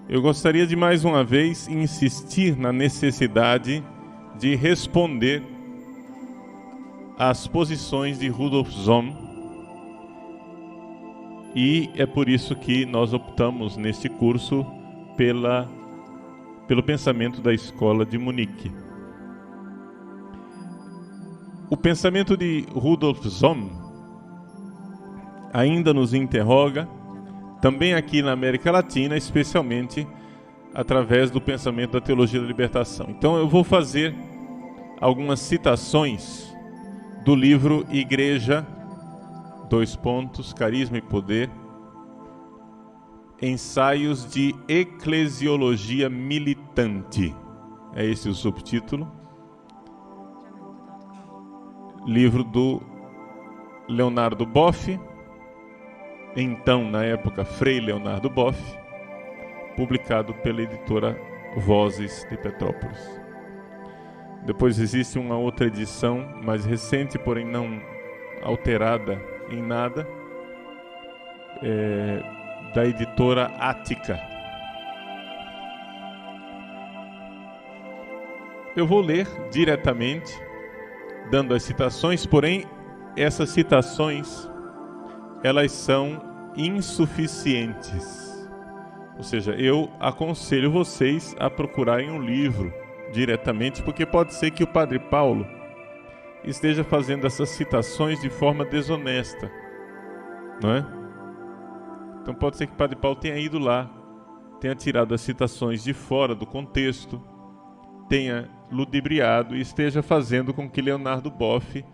Eu gostaria de mais uma vez insistir na necessidade de responder às posições de Rudolf Sohm, e é por isso que nós optamos neste curso pelo pensamento da escola de Munique. O pensamento de Rudolf Sohm ainda nos interroga, também aqui na América Latina, especialmente através do pensamento da teologia da libertação. Então eu vou fazer algumas citações do livro Igreja, Carisma e Poder, Ensaios de Eclesiologia Militante. É esse o subtítulo. Livro do Leonardo Boff, então, na época, Frei Leonardo Boff, publicado pela editora Vozes de Petrópolis. Depois existe uma outra edição mais recente, porém não alterada em nada, da editora Ática. Eu vou ler diretamente, dando as citações, porém essas citações elas são insuficientes. Ou seja, eu aconselho vocês a procurarem um livro diretamente, porque pode ser que o Padre Paulo esteja fazendo essas citações de forma desonesta, não é? Então pode ser que o Padre Paulo tenha ido lá, tenha tirado as citações de fora do contexto, tenha ludibriado e esteja fazendo com que Leonardo Boff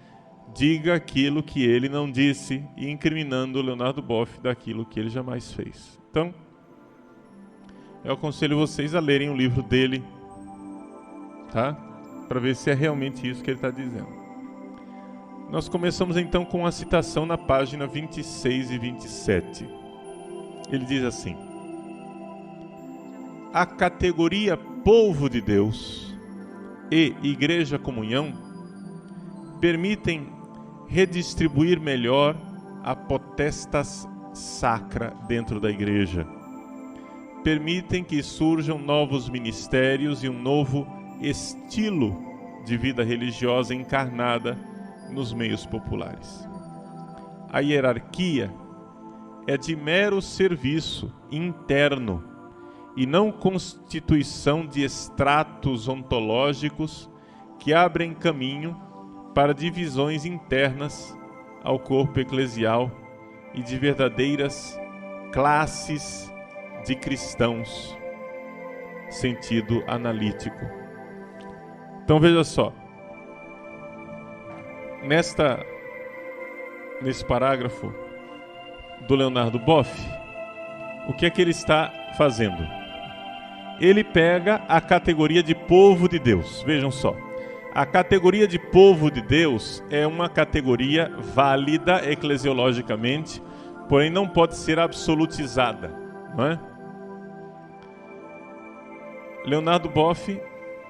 diga aquilo que ele não disse e incriminando Leonardo Boff daquilo que ele jamais fez. Então, eu aconselho vocês a lerem o livro dele, tá? Para ver se é realmente isso que ele está dizendo. Nós começamos então com a citação na página 26 e 27. Ele diz assim: a categoria povo de Deus e igreja comunhão permitem redistribuir melhor a potestas sacra dentro da igreja. Permitem que surjam novos ministérios e um novo estilo de vida religiosa encarnada nos meios populares. A hierarquia é de mero serviço interno e não constituição de estratos ontológicos que abrem caminho para divisões internas ao corpo eclesial e de verdadeiras classes de cristãos, sentido analítico. Então veja só, nesse parágrafo do Leonardo Boff, o que é que ele está fazendo? Ele pega a categoria de povo de Deus. Vejam só, a categoria de povo de Deus é uma categoria válida eclesiologicamente, porém não pode ser absolutizada, não é? Leonardo Boff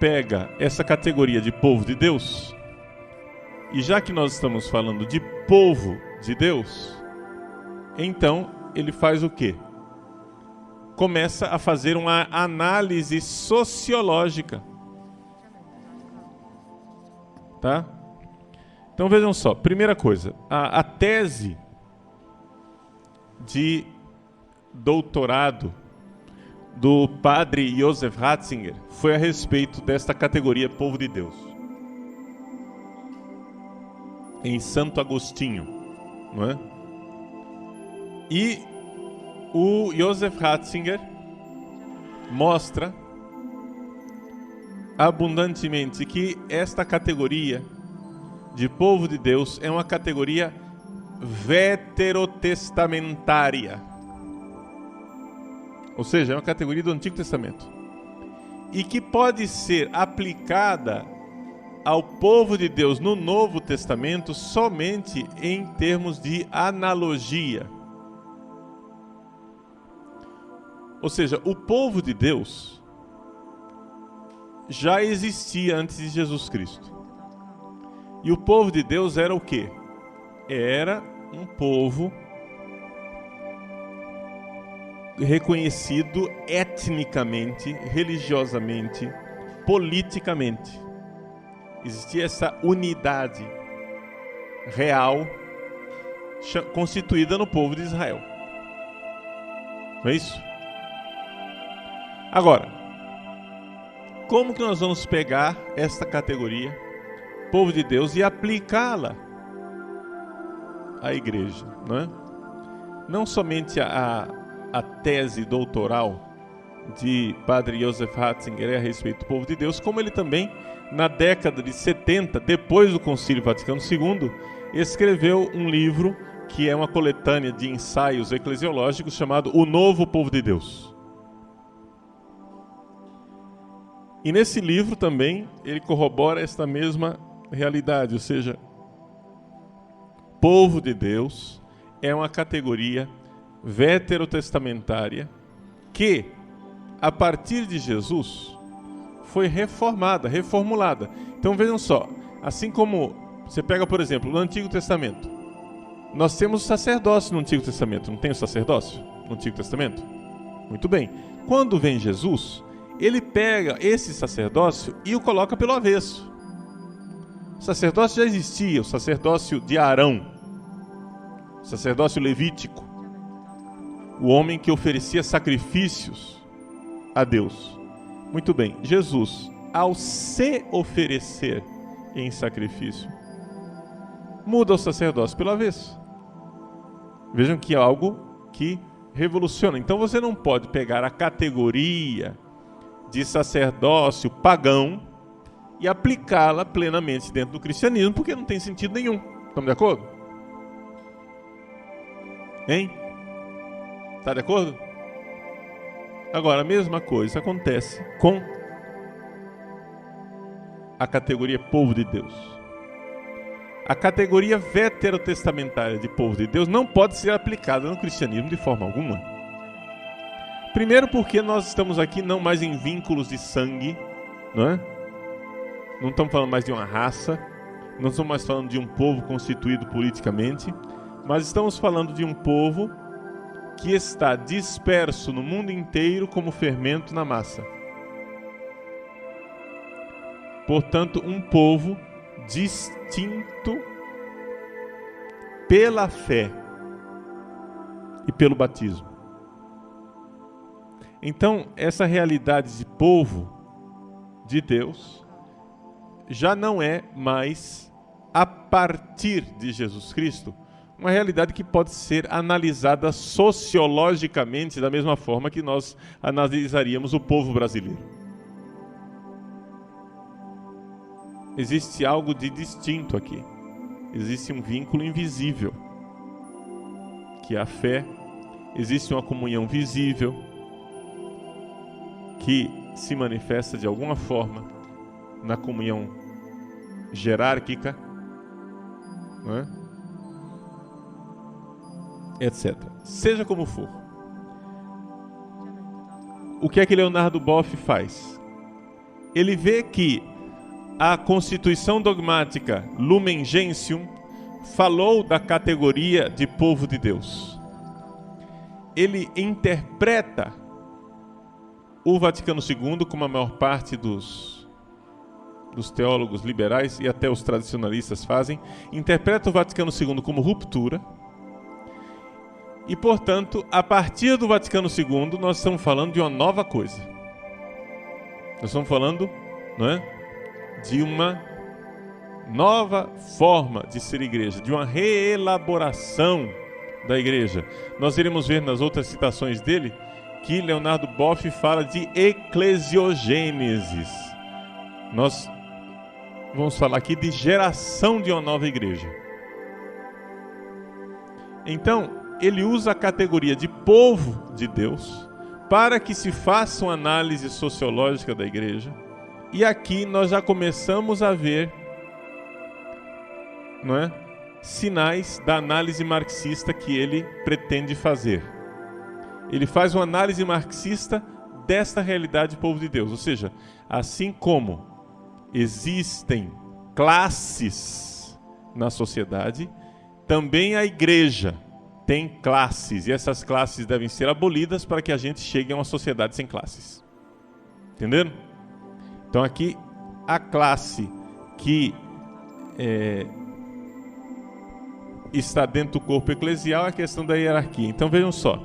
pega essa categoria de povo de Deus, e já que nós estamos falando de povo de Deus, então ele faz o quê? Começa a fazer uma análise sociológica. Tá? Então vejam só, primeira coisa, a tese de doutorado do padre Joseph Ratzinger foi a respeito desta categoria povo de Deus, em Santo Agostinho, não é? E o Joseph Ratzinger mostra abundantemente que esta categoria de povo de Deus é uma categoria veterotestamentária, ou seja, é uma categoria do Antigo Testamento, e que pode ser aplicada ao povo de Deus no Novo Testamento somente em termos de analogia. Ou seja, o povo de Deus já existia antes de Jesus Cristo. E o povo de Deus era o quê? Era um povo reconhecido etnicamente, religiosamente, politicamente. Existia essa unidade real constituída no povo de Israel. Não é isso? Agora, como que nós vamos pegar esta categoria, povo de Deus, e aplicá-la à igreja, não é? Não somente a tese doutoral de Padre Joseph Ratzinger a respeito do povo de Deus, como ele também, na década de 70, depois do Concílio Vaticano II, escreveu um livro que é uma coletânea de ensaios eclesiológicos chamado O Novo Povo de Deus. E nesse livro também ele corrobora esta mesma realidade, ou seja, povo de Deus é uma categoria veterotestamentária que, a partir de Jesus, foi reformada, reformulada. Então vejam só, assim como você pega, por exemplo, no Antigo Testamento, nós temos o sacerdócio no Antigo Testamento, não tem o sacerdócio no Antigo Testamento? Muito bem. Quando vem Jesus, ele pega esse sacerdócio e o coloca pelo avesso. O sacerdócio já existia, o sacerdócio de Arão, o sacerdócio levítico, o homem que oferecia sacrifícios a Deus. Muito bem, Jesus, ao se oferecer em sacrifício, muda o sacerdócio pelo avesso. Vejam que é algo que revoluciona. Então você não pode pegar a categoria de sacerdócio pagão e aplicá-la plenamente dentro do cristianismo, porque não tem sentido nenhum. Estamos de acordo? Hein? Está de acordo? Agora, a mesma coisa acontece com a categoria povo de Deus. A categoria veterotestamentária de povo de Deus não pode ser aplicada no cristianismo de forma alguma. Primeiro porque nós estamos aqui não mais em vínculos de sangue, não é? Não estamos falando mais de uma raça, não estamos mais falando de um povo constituído politicamente, mas estamos falando de um povo que está disperso no mundo inteiro como fermento na massa. Portanto, um povo distinto pela fé e pelo batismo. Então, essa realidade de povo de Deus já não é mais, a partir de Jesus Cristo, uma realidade que pode ser analisada sociologicamente da mesma forma que nós analisaríamos o povo brasileiro. Existe algo de distinto aqui. Existe um vínculo invisível, que é a fé. Existe uma comunhão visível, que se manifesta de alguma forma na comunhão jerárquica, não é? Etc. Seja como for. O que é que Leonardo Boff faz? Ele vê que a Constituição Dogmática Lumen Gentium falou da categoria de povo de Deus. Ele interpreta o Vaticano II, como a maior parte dos teólogos liberais e até os tradicionalistas fazem, interpreta o Vaticano II como ruptura. E, portanto, a partir do Vaticano II, nós estamos falando de uma nova coisa. Nós estamos falando, não é, de uma nova forma de ser igreja, de uma reelaboração da igreja. Nós iremos ver nas outras citações dele que Leonardo Boff fala de eclesiogênesis. Nós vamos falar aqui de geração de uma nova igreja. Então, ele usa a categoria de povo de Deus para que se faça uma análise sociológica da igreja. E aqui nós já começamos a ver, não é, sinais da análise marxista que ele pretende fazer. Ele faz uma análise marxista desta realidade do povo de Deus. Ou seja, assim como existem classes na sociedade, também a igreja tem classes, e essas classes devem ser abolidas para que a gente chegue a uma sociedade sem classes. Entenderam? Então aqui, a classe que está dentro do corpo eclesial é a questão da hierarquia. Então vejam só.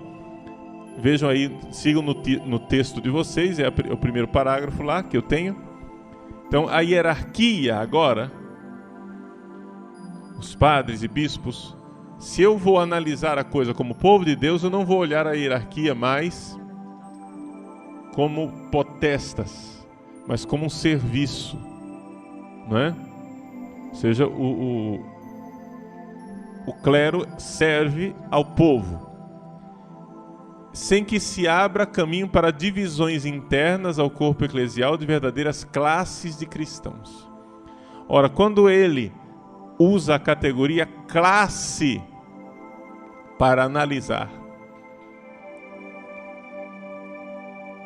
Vejam aí, sigam no texto de vocês, é o primeiro parágrafo lá que eu tenho. Então a hierarquia agora, os padres e bispos, se eu vou analisar a coisa como povo de Deus, eu não vou olhar a hierarquia mais como potestas, mas como um serviço, não é? Ou seja, o clero serve ao povo, sem que se abra caminho para divisões internas ao corpo eclesial de verdadeiras classes de cristãos. Ora, quando ele usa a categoria classe para analisar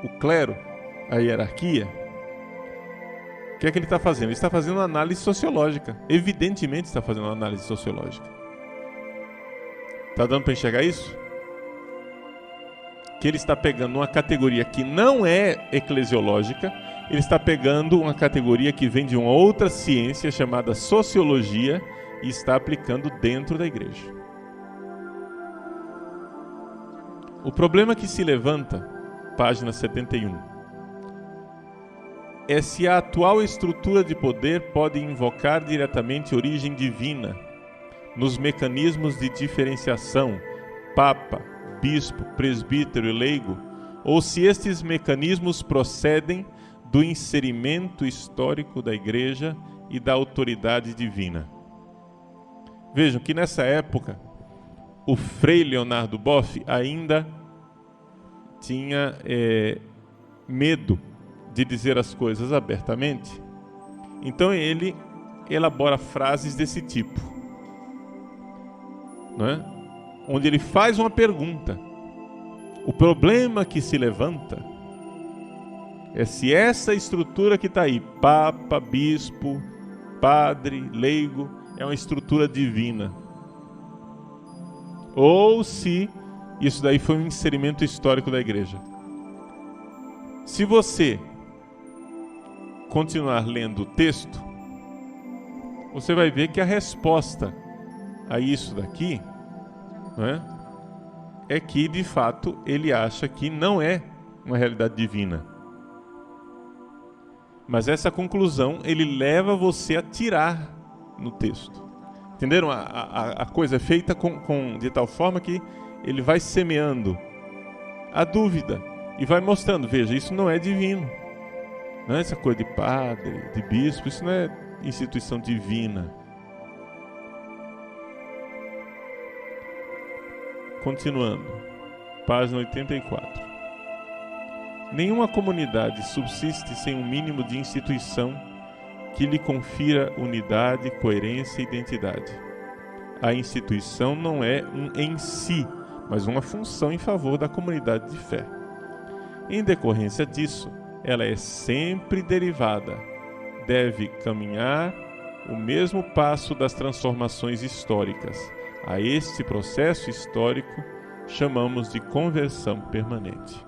o clero, a hierarquia, o que é que ele está fazendo? Ele está fazendo uma análise sociológica. Evidentemente está fazendo uma análise sociológica. Está dando para enxergar isso? Que ele está pegando uma categoria que não é eclesiológica, ele está pegando uma categoria que vem de uma outra ciência chamada sociologia e está aplicando dentro da igreja. O problema que se levanta, página 71, é se a atual estrutura de poder pode invocar diretamente origem divina nos mecanismos de diferenciação, papa, bispo, presbítero e leigo, ou se estes mecanismos procedem do inserimento histórico da igreja e da autoridade divina. Vejam que nessa época, o Frei Leonardo Boff ainda tinha medo de dizer as coisas abertamente. Então ele elabora frases desse tipo, não é? Onde ele faz uma pergunta. O problema que se levanta é se essa estrutura que está aí, papa, bispo, padre, leigo, é uma estrutura divina, ou se isso daí foi um inserimento histórico da igreja. Se você continuar lendo o texto, você vai ver que a resposta a isso daqui, não é que de fato ele acha que não é uma realidade divina. Mas essa conclusão ele leva você a tirar no texto. Entenderam? A coisa é feita de tal forma que ele vai semeando a dúvida e vai mostrando, veja, isso não é divino. Não é essa coisa de padre, de bispo, isso não é instituição divina. Continuando, página 84. Nenhuma comunidade subsiste sem um mínimo de instituição que lhe confira unidade, coerência e identidade. A instituição não é um em si, mas uma função em favor da comunidade de fé. Em decorrência disso, ela é sempre derivada, deve caminhar o mesmo passo das transformações históricas. A este processo histórico chamamos de conversão permanente.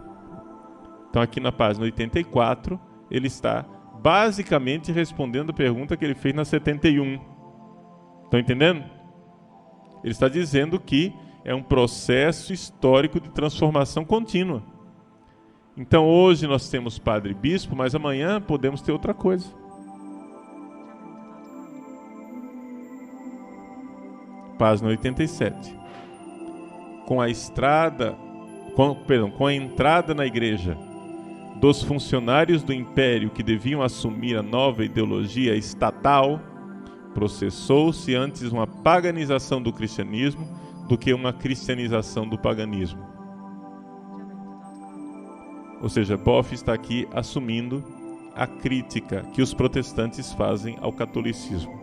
Então aqui na página 84, ele está basicamente respondendo a pergunta que ele fez na 71. Estão entendendo? Ele está dizendo que é um processo histórico de transformação contínua. Então hoje nós temos padre e bispo, mas amanhã podemos ter outra coisa. Página 87. Com a entrada na igreja dos funcionários do império que deviam assumir a nova ideologia estatal, processou-se antes uma paganização do cristianismo do que uma cristianização do paganismo. Ou seja, Boff está aqui assumindo a crítica que os protestantes fazem ao catolicismo.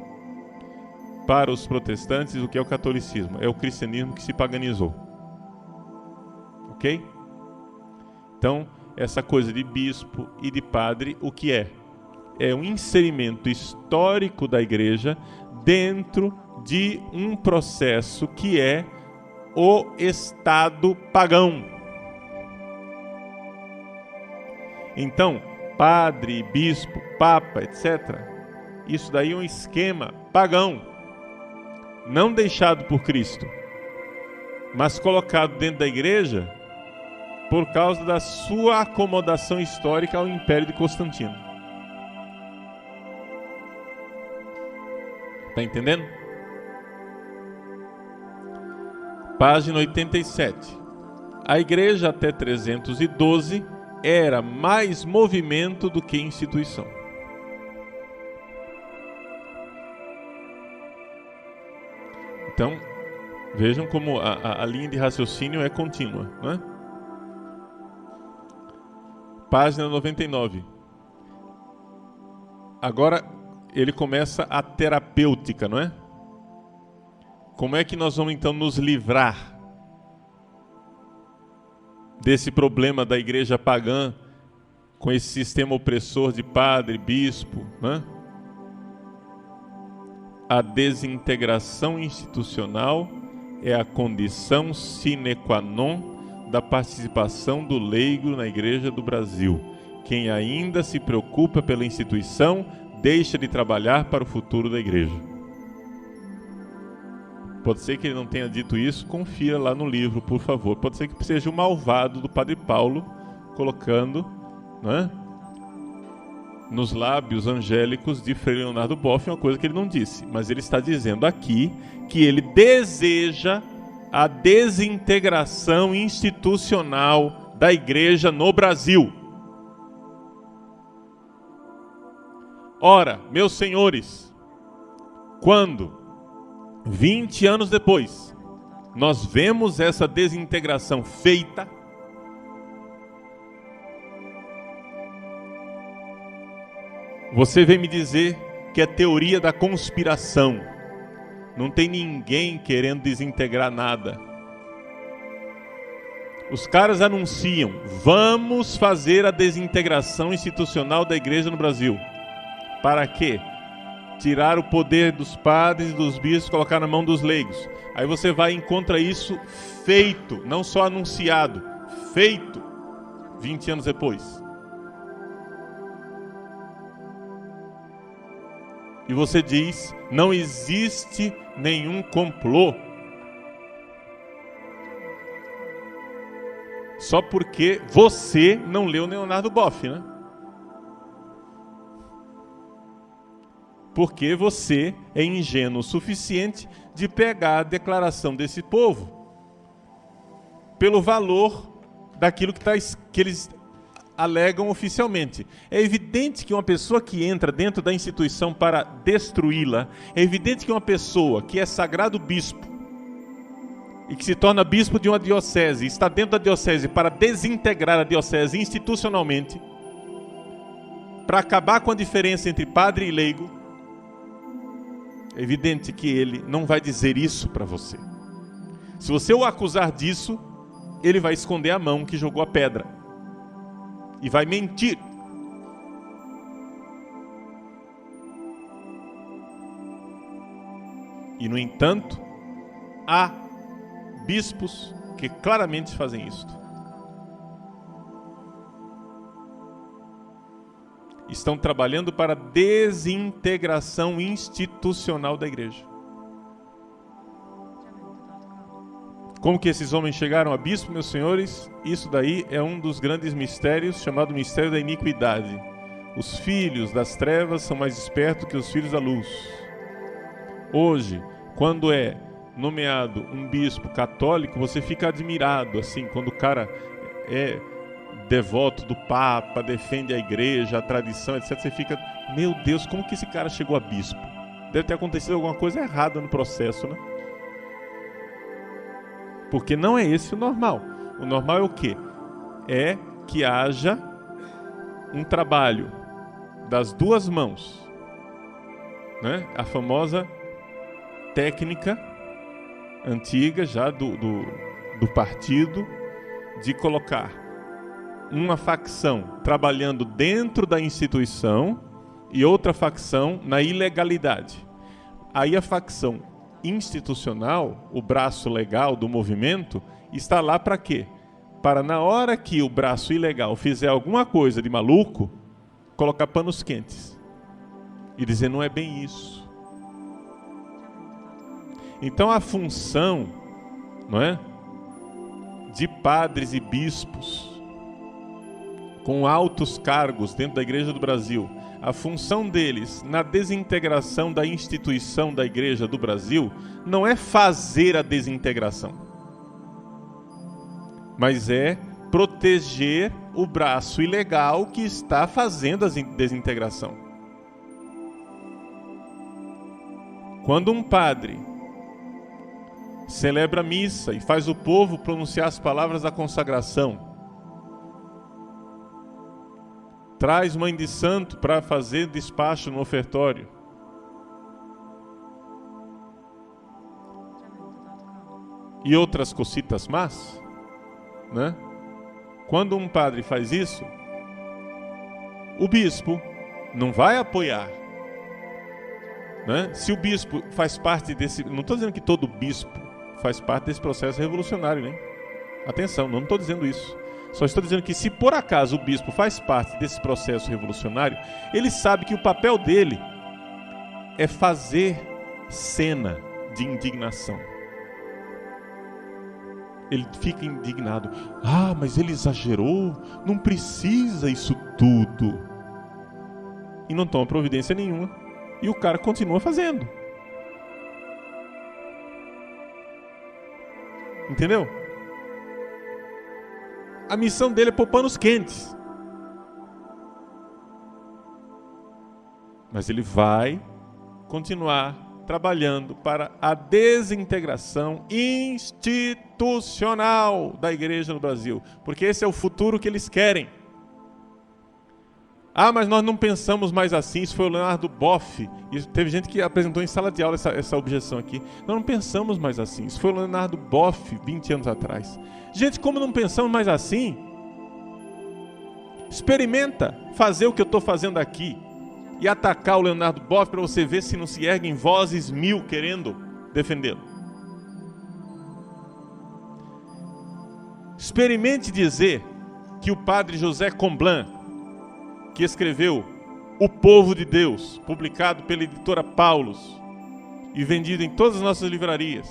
Para os protestantes, o que é o catolicismo? É o cristianismo que se paganizou. Ok? Então, essa coisa de bispo e de padre, o que é? É um inserimento histórico da igreja dentro de um processo que é o Estado pagão. Então, padre, bispo, papa, etc., isso daí é um esquema pagão, não deixado por Cristo, mas colocado dentro da igreja por causa da sua acomodação histórica ao Império de Constantino. Está entendendo? Página 87. A igreja até 312 era mais movimento do que instituição. Então, vejam como a linha de raciocínio é contínua, né? Página 99. Agora ele começa a terapêutica, não é? Como é que nós vamos então nos livrar desse problema da igreja pagã com esse sistema opressor de padre, bispo, né? A desintegração institucional é a condição sine qua non da participação do leigo na Igreja do Brasil. Quem ainda se preocupa pela instituição deixa de trabalhar para o futuro da igreja. Pode ser que ele não tenha dito isso, confira lá no livro, por favor. Pode ser que seja o malvado do Padre Paulo colocando, né, nos lábios angélicos de Frei Leonardo Boff uma coisa que ele não disse. Mas ele está dizendo aqui que ele deseja a desintegração institucional da igreja no Brasil. Ora, meus senhores, quando 20 anos depois nós vemos essa desintegração feita, você vem me dizer que é teoria da conspiração. Não tem ninguém querendo desintegrar nada. Os caras anunciam: vamos fazer a desintegração institucional da igreja no Brasil. Para quê? Tirar o poder dos padres e dos bispos, colocar na mão dos leigos. Aí você vai e encontra isso feito, não só anunciado, feito 20 anos depois. E você diz: não existe nenhum complô. Só porque você não leu Leonardo Boff, né? Porque você é ingênuo o suficiente de pegar a declaração desse povo pelo valor daquilo que eles alegam oficialmente. É evidente que uma pessoa que entra dentro da instituição para destruí-la, é evidente que uma pessoa que é sagrado bispo e que se torna bispo de uma diocese, está dentro da diocese para desintegrar a diocese institucionalmente, para acabar com a diferença entre padre e leigo, é evidente que ele não vai dizer isso para você. Se você o acusar disso, ele vai esconder a mão que jogou a pedra e vai mentir. E, no entanto, há bispos que claramente fazem isto. Estão trabalhando para a desintegração institucional da igreja. Como que esses homens chegaram a bispo, meus senhores? Isso daí é um dos grandes mistérios, chamado mistério da iniquidade. Os filhos das trevas são mais espertos que os filhos da luz. Hoje, quando é nomeado um bispo católico, você fica admirado, assim, quando o cara é devoto do Papa, defende a igreja, a tradição, etc. Você fica: meu Deus, como que esse cara chegou a bispo? Deve ter acontecido alguma coisa errada no processo, né? Porque não é esse o normal. O normal é o quê? É que haja um trabalho das duas mãos, né? A famosa técnica antiga já do partido de colocar uma facção trabalhando dentro da instituição e outra facção na ilegalidade. Aí a facção institucional, o braço legal do movimento, está lá para quê? Para na hora que o braço ilegal fizer alguma coisa de maluco, colocar panos quentes e dizer não é bem isso. Então a função, não é, de padres e bispos com altos cargos dentro da Igreja do Brasil, a função deles na desintegração da instituição da Igreja do Brasil não é fazer a desintegração, mas é proteger o braço ilegal que está fazendo a desintegração. Quando um padre celebra a missa e faz o povo pronunciar as palavras da consagração, traz mãe de santo para fazer despacho no ofertório, e outras cositas más, né? Quando um padre faz isso, o bispo não vai apoiar, né? Se o bispo faz parte desse... Não estou dizendo que todo bispo faz parte desse processo revolucionário, né? Atenção, não estou dizendo isso. Só estou dizendo que se por acaso o bispo faz parte desse processo revolucionário, ele sabe que o papel dele é fazer cena de indignação. Ele fica indignado. Ah, mas ele exagerou, não precisa isso tudo. E não toma providência nenhuma. E o cara continua fazendo. Entendeu? A missão dele é pôr panos quentes. Mas ele vai continuar trabalhando para a desintegração institucional da Igreja no Brasil. Porque esse é o futuro que eles querem. Ah, mas nós não pensamos mais assim. Isso foi o Leonardo Boff. E teve gente que apresentou em sala de aula essa objeção aqui. Nós não pensamos mais assim. Isso foi o Leonardo Boff 20 anos atrás. Gente, como não pensamos mais assim? Experimenta fazer o que eu estou fazendo aqui e atacar o Leonardo Boff para você ver se não se erguem vozes mil querendo defendê-lo. Experimente dizer que o padre José Comblan, que escreveu O Povo de Deus, publicado pela editora Paulus e vendido em todas as nossas livrarias,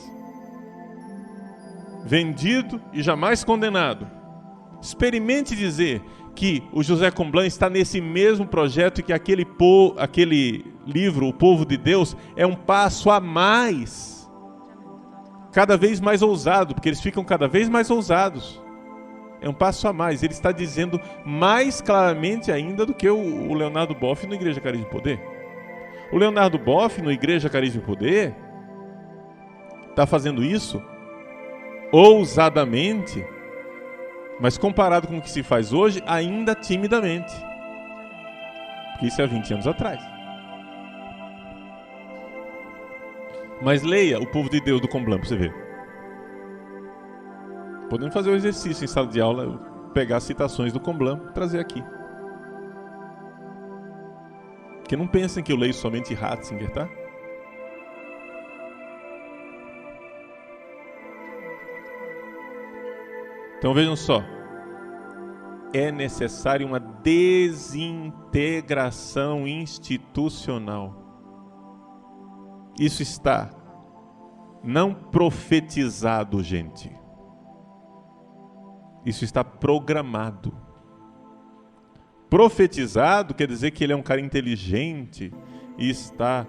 vendido e jamais condenado. Experimente dizer que o José Comblan está nesse mesmo projeto e que aquele livro, O Povo de Deus, é um passo a mais, cada vez mais ousado, porque eles ficam cada vez mais ousados. É um passo a mais. Ele está dizendo mais claramente ainda do que o Leonardo Boff no Igreja Carisma e Poder. O Leonardo Boff no Igreja Carisma e Poder está fazendo isso ousadamente, mas comparado com o que se faz hoje, ainda timidamente. Porque isso é 20 anos atrás. Mas leia O Povo de Deus do Comblan para você ver. Podemos fazer o exercício em sala de aula, pegar citações do Comblan e trazer aqui. Porque não pensem que eu leio somente Ratzinger, tá? Então vejam só, é necessário uma desintegração institucional. Isso está não profetizado, gente. Isso está programado. Profetizado quer dizer que ele é um cara inteligente e está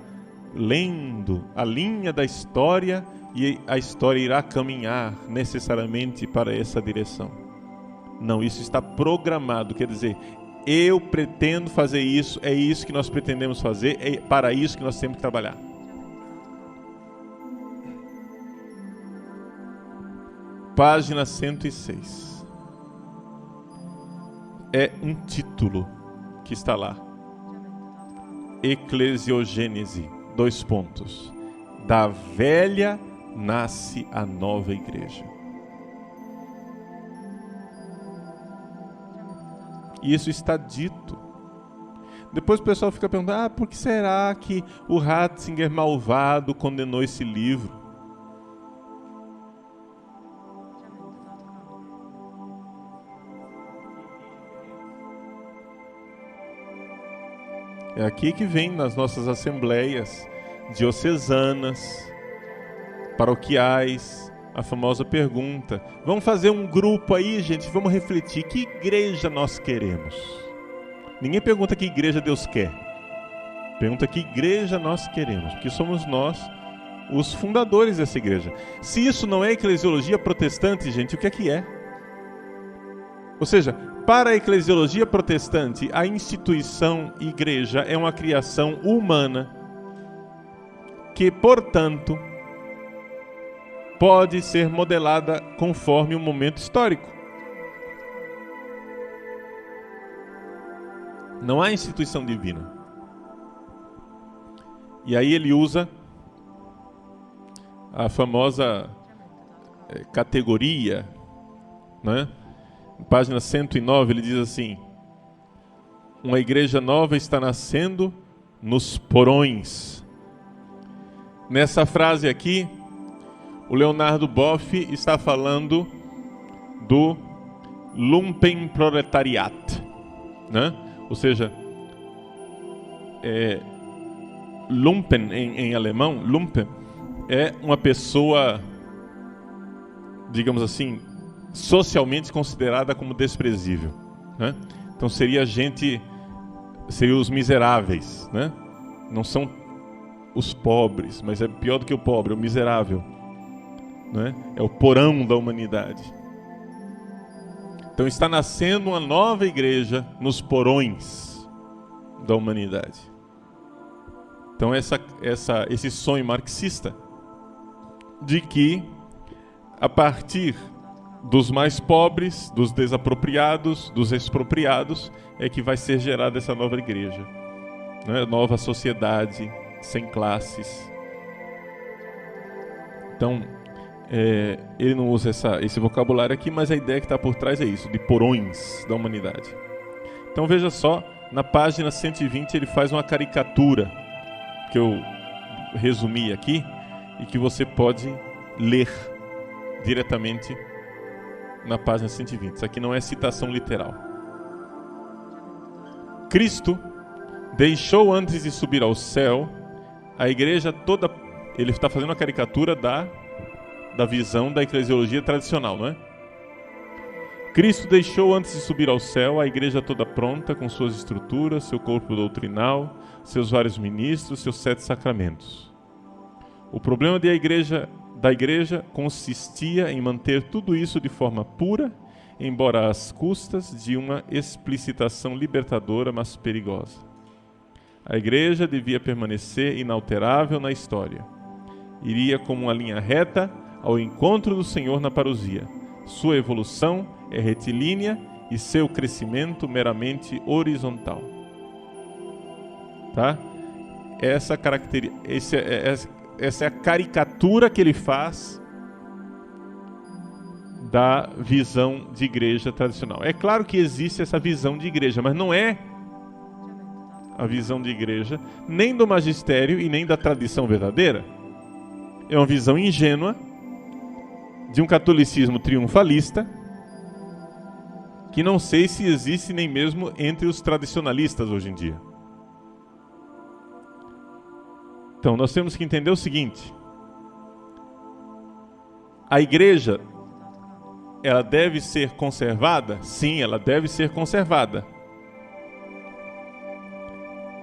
lendo a linha da história e a história irá caminhar necessariamente para essa direção. Não, isso está programado, quer dizer, eu pretendo fazer isso, é isso que nós pretendemos fazer, é para isso que nós temos que trabalhar. Página 106. É um título que está lá. Eclesiogênese, : da velha nasce a nova igreja. E isso está dito. Depois o pessoal fica perguntando, por que será que o Ratzinger malvado condenou esse livro? É aqui que vem nas nossas assembleias diocesanas, paroquiais, a famosa pergunta. Vamos fazer um grupo aí, gente, vamos refletir. Que igreja nós queremos? Ninguém pergunta que igreja Deus quer. Pergunta que igreja nós queremos, porque somos nós os fundadores dessa igreja. Se isso não é eclesiologia protestante, gente, o que é? Ou seja, para a eclesiologia protestante, a instituição igreja é uma criação humana que, portanto, pode ser modelada conforme o momento histórico. Não há instituição divina. E aí ele usa a famosa categoria, né? Página 109, ele diz assim: uma igreja nova está nascendo nos porões. Nessa frase aqui, o Leonardo Boff está falando do Lumpenproletariat, né? Ou seja, Lumpen em alemão, Lumpen, é uma pessoa, digamos assim, socialmente considerada como desprezível, né? Então seriam os miseráveis, né? Não são os pobres, mas é pior do que o pobre, é o miserável, né? É o porão da humanidade. Então está nascendo uma nova igreja nos porões da humanidade. Então esse sonho marxista de que a partir dos mais pobres, dos desapropriados, dos expropriados, é que vai ser gerada essa nova igreja, né? Nova sociedade, sem classes. Então, ele não usa esse vocabulário aqui, mas a ideia que está por trás é isso, de porões da humanidade. Então veja só, na página 120 ele faz uma caricatura, que eu resumi aqui, e que você pode ler diretamente na página 120. Isso aqui não é citação literal. Cristo deixou antes de subir ao céu a igreja toda. Ele está fazendo uma caricatura da visão da eclesiologia tradicional, não é? Cristo deixou antes de subir ao céu a igreja toda pronta, com suas estruturas, seu corpo doutrinal, seus vários ministros, seus 7 sacramentos. O problema da igreja consistia em manter tudo isso de forma pura, embora às custas de uma explicitação libertadora, mas perigosa. A igreja devia permanecer inalterável na história. Iria como uma linha reta ao encontro do Senhor na parousia. Sua evolução é retilínea e seu crescimento meramente horizontal. Tá? Essa é a caricatura que ele faz da visão de igreja tradicional. É claro que existe essa visão de igreja, mas não é a visão de igreja nem do magistério e nem da tradição verdadeira. É uma visão ingênua de um catolicismo triunfalista que não sei se existe nem mesmo entre os tradicionalistas hoje em dia. Então, nós temos que entender o seguinte: a igreja, ela deve ser conservada? Sim, ela deve ser conservada.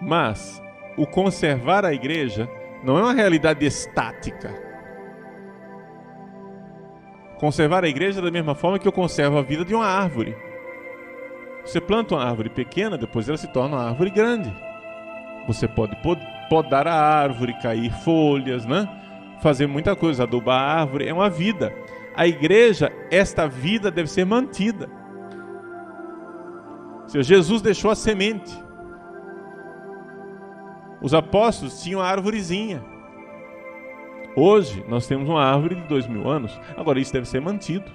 Mas o conservar a igreja não é uma realidade estática. Conservar a igreja é da mesma forma que eu conservo a vida de uma árvore. Você planta uma árvore pequena, depois ela se torna uma árvore grande. Você pode podar a árvore, cair folhas, né? Fazer muita coisa, adubar a árvore, é uma vida. A igreja, esta vida deve ser mantida. Jesus deixou a semente. Os apóstolos tinham a árvorezinha. Hoje, nós temos uma árvore de 2000 anos. Agora, isso deve ser mantido.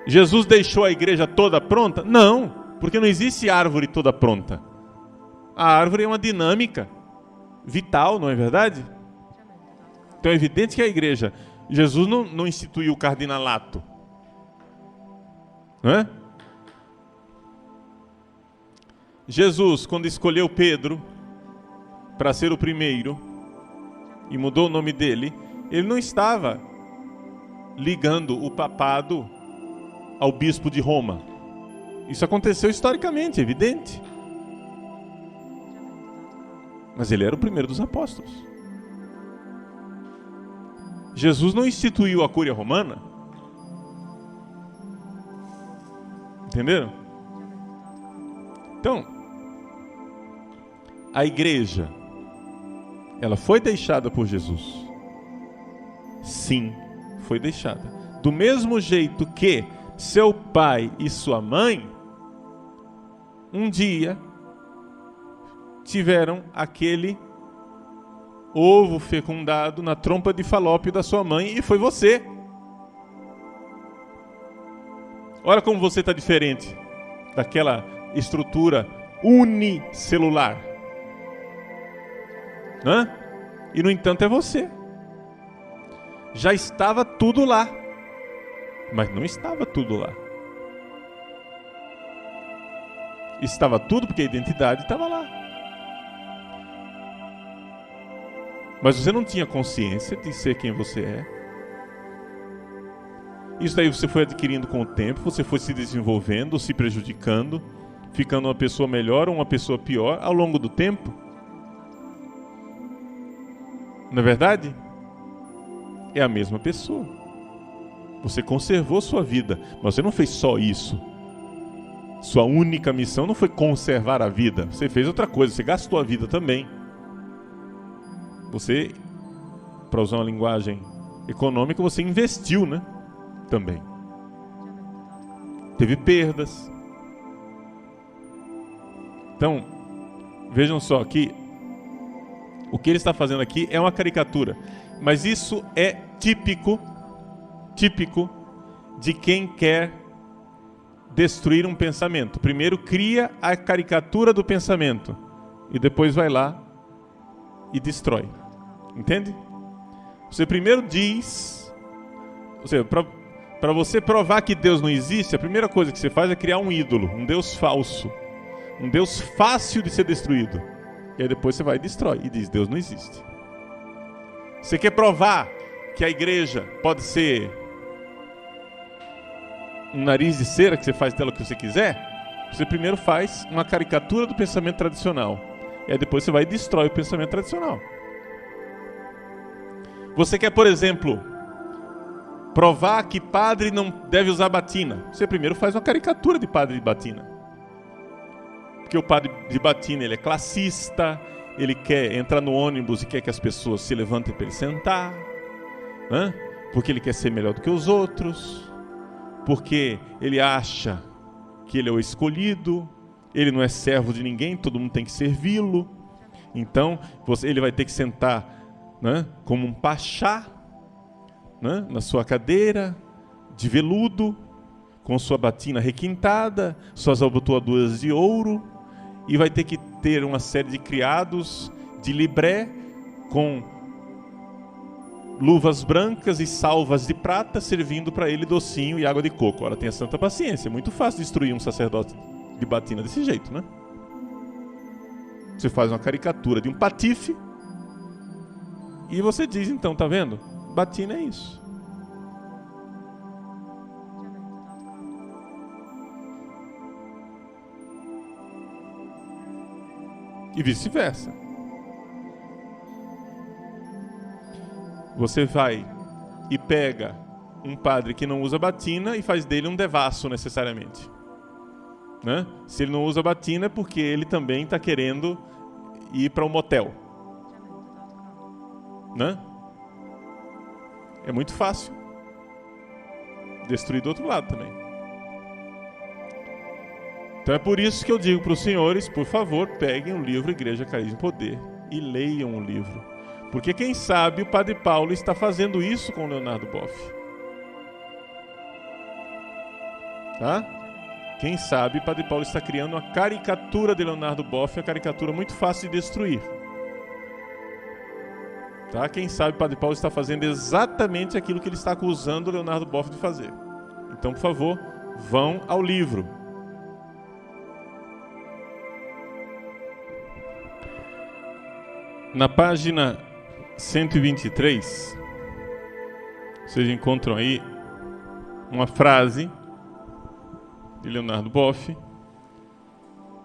Jesus deixou a igreja toda pronta? Não. Porque não existe árvore toda pronta. A árvore é uma dinâmica vital, não é verdade? Então é evidente que a igreja, Jesus não instituiu o cardinalato, não é? Jesus, quando escolheu Pedro para ser o primeiro e mudou o nome dele, ele não estava ligando o papado ao bispo de Roma. Isso aconteceu historicamente, é evidente. Mas ele era o primeiro dos apóstolos. Jesus não instituiu a cúria romana. Entenderam? Então, a igreja, ela foi deixada por Jesus. Sim, foi deixada. Do mesmo jeito que seu pai e sua mãe, um dia, tiveram aquele ovo fecundado na trompa de Falópio da sua mãe, e foi você. Olha como você está diferente daquela estrutura unicelular. Hã? E no entanto é você. Já estava tudo lá, mas não estava tudo lá. Estava tudo porque a identidade estava lá. Mas você não tinha consciência de ser quem você é. Isso daí você foi adquirindo com o tempo, você foi se desenvolvendo, se prejudicando, ficando uma pessoa melhor ou uma pessoa pior ao longo do tempo. Não é verdade? É a mesma pessoa. Você conservou sua vida, mas você não fez só isso. Sua única missão não foi conservar a vida. Você fez outra coisa, você gastou a vida também. Você, para usar uma linguagem econômica, você investiu, né? Também. Teve perdas. Então, vejam só aqui, o que ele está fazendo aqui é uma caricatura. Mas isso é típico de quem quer destruir um pensamento. Primeiro cria a caricatura do pensamento e depois vai lá e destrói. Entende? Você primeiro diz, ou seja, para você provar que Deus não existe, a primeira coisa que você faz é criar um ídolo, um Deus falso, um Deus fácil de ser destruído. E aí depois você vai e destrói e diz, Deus não existe. Você quer provar que a igreja pode ser um nariz de cera que você faz dela o que você quiser? Você primeiro faz uma caricatura do pensamento tradicional. E aí depois você vai e destrói o pensamento tradicional. Você quer, por exemplo, provar que padre não deve usar batina. Você primeiro faz uma caricatura de padre de batina. Porque o padre de batina, ele é classista, ele quer entrar no ônibus e quer que as pessoas se levantem para ele sentar, né? Porque ele quer ser melhor do que os outros, porque ele acha que ele é o escolhido, ele não é servo de ninguém, todo mundo tem que servi-lo. Então, ele vai ter que sentar, né, como um pachá, né, na sua cadeira de veludo, com sua batina requintada, suas abotoaduras de ouro, e vai ter que ter uma série de criados de libré com luvas brancas e salvas de prata servindo para ele docinho e água de coco. Ora, tenha santa paciência, é muito fácil destruir um sacerdote de batina desse jeito, né? Você faz uma caricatura de um patife e você diz, então, tá vendo? Batina é isso. E vice-versa. Você vai e pega um padre que não usa batina e faz dele um devasso necessariamente, né? Se ele não usa batina é porque ele também está querendo ir para um motel, né? É muito fácil destruir do outro lado também. Então é por isso que eu digo para os senhores, por favor, peguem o livro Igreja, Carisma e Poder e leiam o livro. Porque quem sabe o Padre Paulo está fazendo isso com o Leonardo Boff. Tá? Quem sabe Padre Paulo está criando uma caricatura de Leonardo Boff, uma caricatura muito fácil de destruir. Tá? Quem sabe Padre Paulo está fazendo exatamente aquilo que ele está acusando Leonardo Boff de fazer. Então, por favor, vão ao livro. Na página 123, vocês encontram aí uma frase de Leonardo Boff,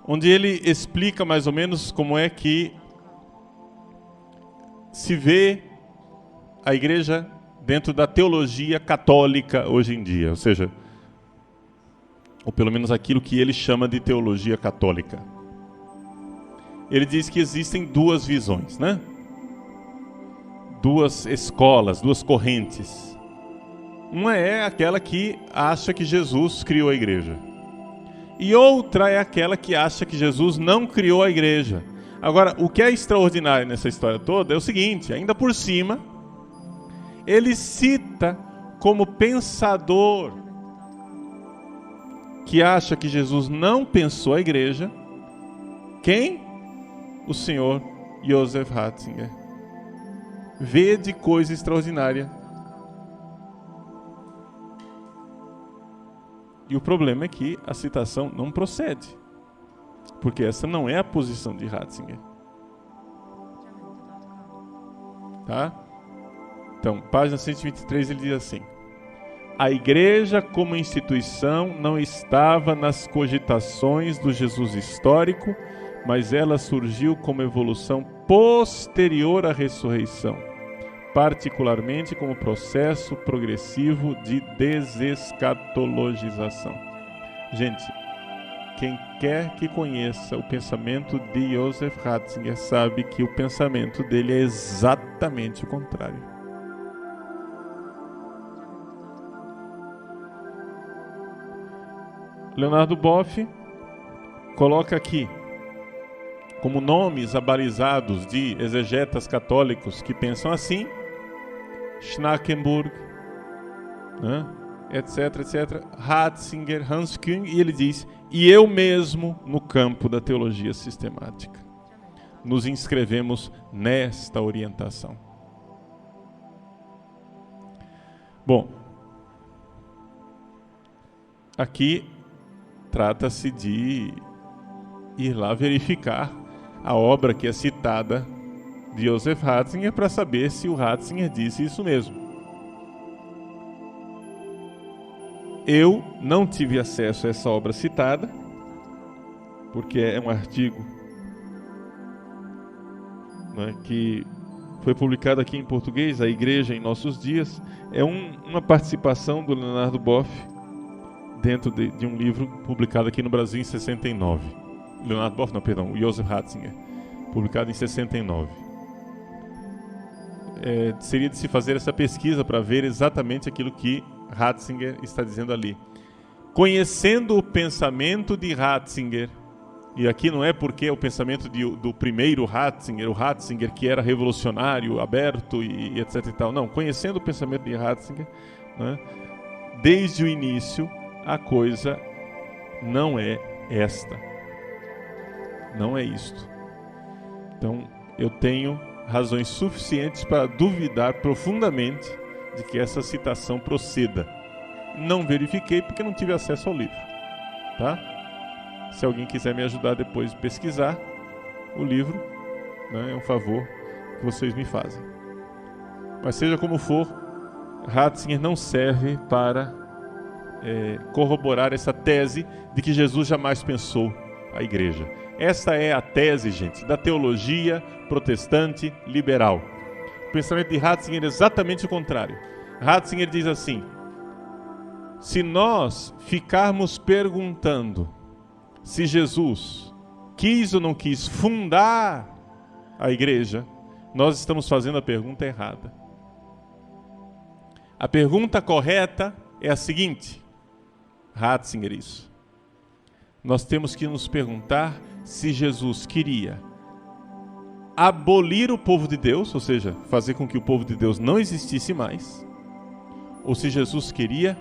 onde ele explica mais ou menos como é que se vê a igreja dentro da teologia católica hoje em dia, ou seja, ou pelo menos aquilo que ele chama de teologia católica. Ele diz que existem duas visões, né? Duas escolas, duas correntes. Uma é aquela que acha que Jesus criou a igreja. E outra é aquela que acha que Jesus não criou a igreja. Agora, o que é extraordinário nessa história toda é o seguinte, ainda por cima, ele cita como pensador que acha que Jesus não pensou a igreja, quem? O senhor Joseph Ratzinger. Vede coisa extraordinária. E o problema é que a citação não procede, porque essa não é a posição de Ratzinger. Tá? Então, página 123, ele diz assim: a igreja como instituição não estava nas cogitações do Jesus histórico, mas ela surgiu como evolução posterior à ressurreição, particularmente como processo progressivo de desescatologização. Gente, quem quer que conheça o pensamento de Joseph Ratzinger sabe que o pensamento dele é exatamente o contrário. Leonardo Boff coloca aqui como nomes abalizados de exegetas católicos que pensam assim: Schnackenburg, né, etc, etc, Ratzinger, Hans Küng, e ele diz: e eu mesmo no campo da teologia sistemática. Nos inscrevemos nesta orientação. Bom, aqui trata-se de ir lá verificar a obra que é citada de Joseph Ratzinger para saber se o Ratzinger disse isso mesmo. Eu não tive acesso a essa obra citada, porque é um artigo, né, que foi publicado aqui em português, A Igreja em Nossos Dias. É uma participação do Leonardo Boff dentro de um livro publicado aqui no Brasil em 69. Leonardo Boff, não, perdão, o Joseph Ratzinger, publicado em 69. Seria de se fazer essa pesquisa para ver exatamente aquilo que Ratzinger está dizendo ali. Conhecendo o pensamento de Ratzinger, e aqui não é porque é o pensamento do primeiro Ratzinger, o Ratzinger que era revolucionário, aberto e etc e tal. Não, conhecendo o pensamento de Ratzinger, né, desde o início, a coisa não é esta. Não é isto. Então, eu tenho razões suficientes para duvidar profundamente de que essa citação proceda. Não verifiquei porque não tive acesso ao livro. Tá? Se alguém quiser me ajudar depois de pesquisar o livro, né, é um favor que vocês me fazem. Mas seja como for, Ratzinger não serve para corroborar essa tese de que Jesus jamais pensou a igreja. Essa é a tese, gente, da teologia protestante liberal. O pensamento de Ratzinger é exatamente o contrário. Ratzinger diz assim: se nós ficarmos perguntando se Jesus quis ou não quis fundar a igreja, nós estamos fazendo a pergunta errada. A pergunta correta é a seguinte, Ratzinger isso: nós temos que nos perguntar se Jesus queria abolir o povo de Deus, ou seja, fazer com que o povo de Deus não existisse mais, ou se Jesus queria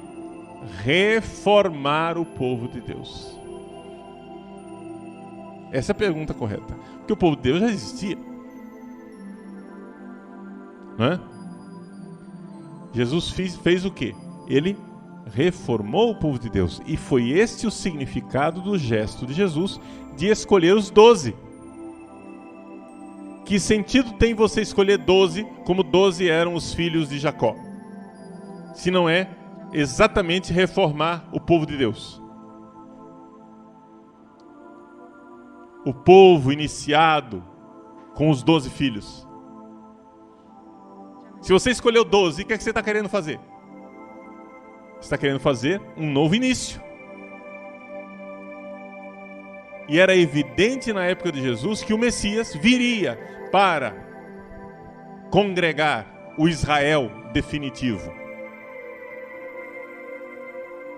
reformar o povo de Deus? Essa é a pergunta correta. Porque o povo de Deus já existia. Não é? Jesus fez o quê? Ele reformou o povo de Deus. E foi este o significado do gesto de Jesus de escolher os 12. Que sentido tem você escolher 12, como 12 eram os filhos de Jacó? Se não é exatamente reformar o povo de Deus. O povo iniciado com os 12 filhos. Se você escolheu 12, o que é que você está querendo fazer? Você está querendo fazer um novo início. E era evidente na época de Jesus que o Messias viria para congregar o Israel definitivo.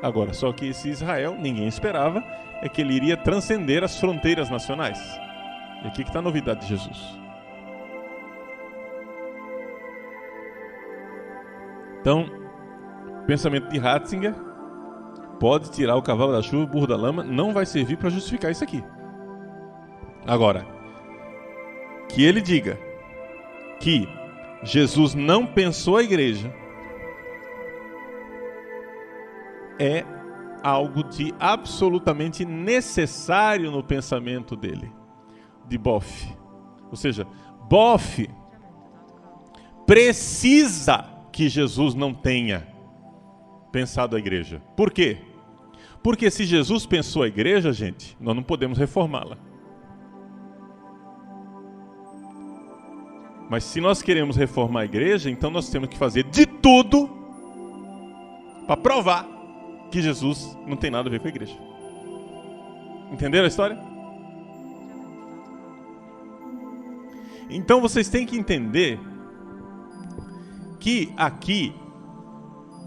Agora, só que esse Israel, ninguém esperava, é que ele iria transcender as fronteiras nacionais. E aqui que está a novidade de Jesus. Então, o pensamento de Ratzinger pode tirar o cavalo da chuva, o burro da lama, não vai servir para justificar isso aqui. Agora, que ele diga que Jesus não pensou a igreja é algo de absolutamente necessário no pensamento dele, de Boff. Ou seja, Boff precisa que Jesus não tenha pensado a igreja. Por quê? Porque se Jesus pensou a igreja, gente, nós não podemos reformá-la. Mas se nós queremos reformar a igreja, então nós temos que fazer de tudo para provar que Jesus não tem nada a ver com a igreja. Entenderam a história? Então vocês têm que entender que aqui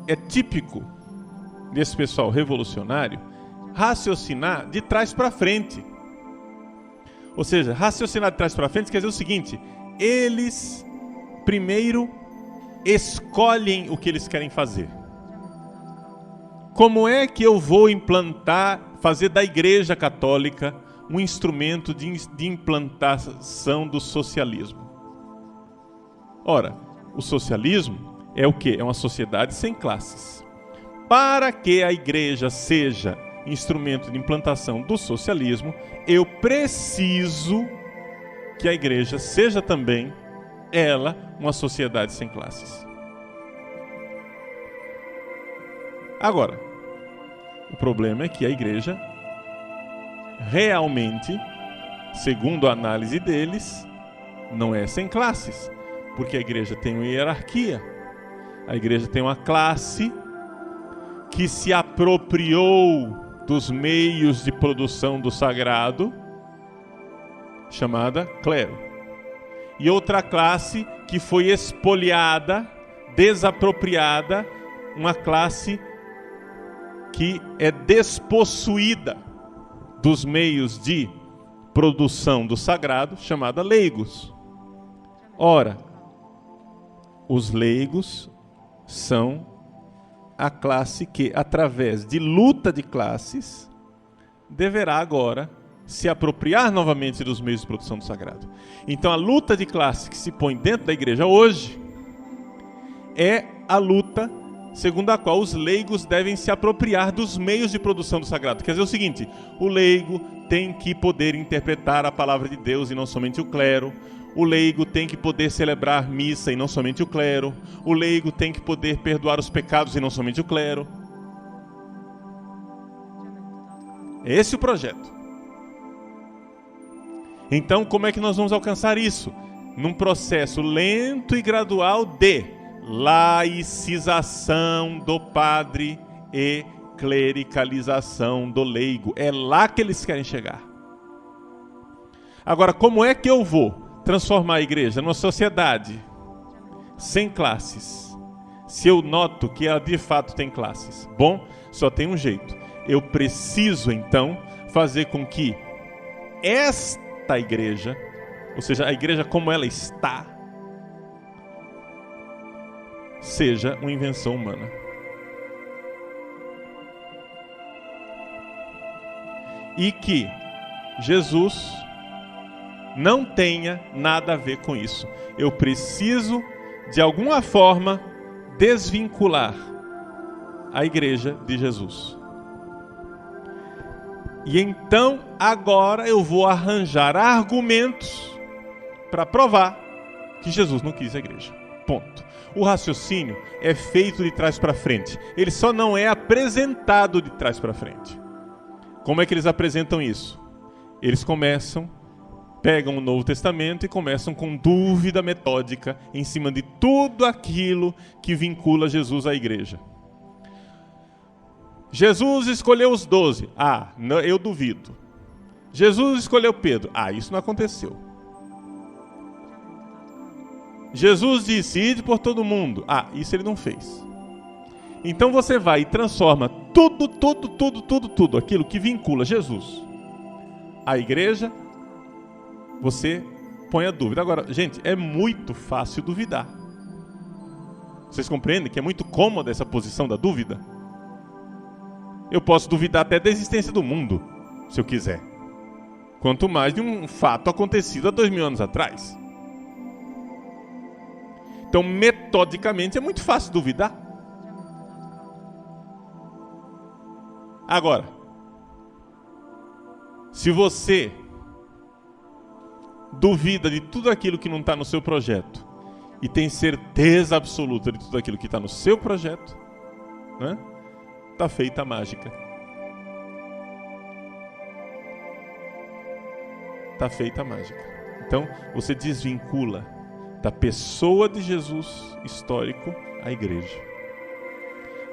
é típico desse pessoal revolucionário raciocinar de trás para frente. Ou seja, raciocinar de trás para frente quer dizer o seguinte: eles primeiro escolhem o que eles querem fazer. Como é que eu vou fazer da Igreja Católica um instrumento de implantação do socialismo? Ora, o socialismo é o quê? É uma sociedade sem classes. Para que a Igreja seja instrumento de implantação do socialismo, eu preciso que a Igreja seja também, ela, uma sociedade sem classes. Agora, o problema é que a Igreja realmente, segundo a análise deles, não é sem classes, porque a Igreja tem uma hierarquia. A Igreja tem uma classe que se apropriou dos meios de produção do sagrado, chamada clero. E outra classe que foi espoliada, desapropriada, uma classe que é despossuída dos meios de produção do sagrado, chamada leigos. Ora, os leigos são a classe que, através de luta de classes, deverá agora se apropriar novamente dos meios de produção do sagrado. Então a luta de classe que se põe dentro da igreja hoje é a luta segundo a qual os leigos devem se apropriar dos meios de produção do sagrado. Quer dizer o seguinte: o leigo tem que poder interpretar a palavra de Deus e não somente o clero. O leigo tem que poder celebrar missa e não somente o clero. O leigo tem que poder perdoar os pecados e não somente o clero. Esse é o projeto. Então, como é que nós vamos alcançar isso? Num processo lento e gradual de laicização do padre e clericalização do leigo. É lá que eles querem chegar. Agora, como é que eu vou transformar a igreja numa sociedade sem classes, se eu noto que ela de fato tem classes? Bom, só tem um jeito. Eu preciso, então, fazer com que esta igreja, ou seja, a igreja como ela está, seja uma invenção humana. e que Jesus não tenha nada a ver com isso. Eu preciso, de alguma forma, desvincular a igreja de Jesus. E então, agora eu vou arranjar argumentos para provar que Jesus não quis a igreja. Ponto. O raciocínio é feito de trás para frente. Ele só não é apresentado de trás para frente. Como é que eles apresentam isso? Eles pegam o Novo Testamento e começam com dúvida metódica em cima de tudo aquilo que vincula Jesus à igreja. Jesus escolheu os 12. Eu duvido. Jesus escolheu Pedro. Isso não aconteceu. Jesus disse, ide por todo mundo. Isso ele não fez. Então você vai e transforma tudo aquilo que vincula Jesus à igreja, você põe a dúvida. Agora, gente, é muito fácil duvidar. Vocês compreendem que é muito cômoda essa posição da dúvida? Eu posso duvidar até da existência do mundo, se eu quiser. Quanto mais de um fato acontecido há 2000 anos atrás. Então, metodicamente, é muito fácil duvidar. Agora, se você duvida de tudo aquilo que não está no seu projeto e tem certeza absoluta de tudo aquilo que está no seu projeto, né? Está feita a mágica. Está feita a mágica. Então, você desvincula da pessoa de Jesus histórico a igreja.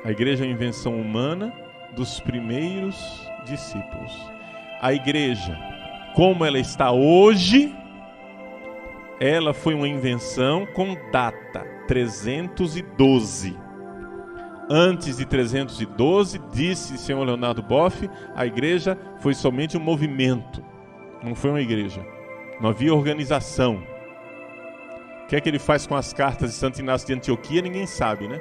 A igreja é uma invenção humana dos primeiros discípulos. A igreja, como ela está hoje, ela foi uma invenção com data 312. Antes de 312, disse o senhor Leonardo Boff, a igreja foi somente um movimento, não foi uma igreja. Não havia organização. O que é que ele faz com as cartas de Santo Inácio de Antioquia, ninguém sabe, né?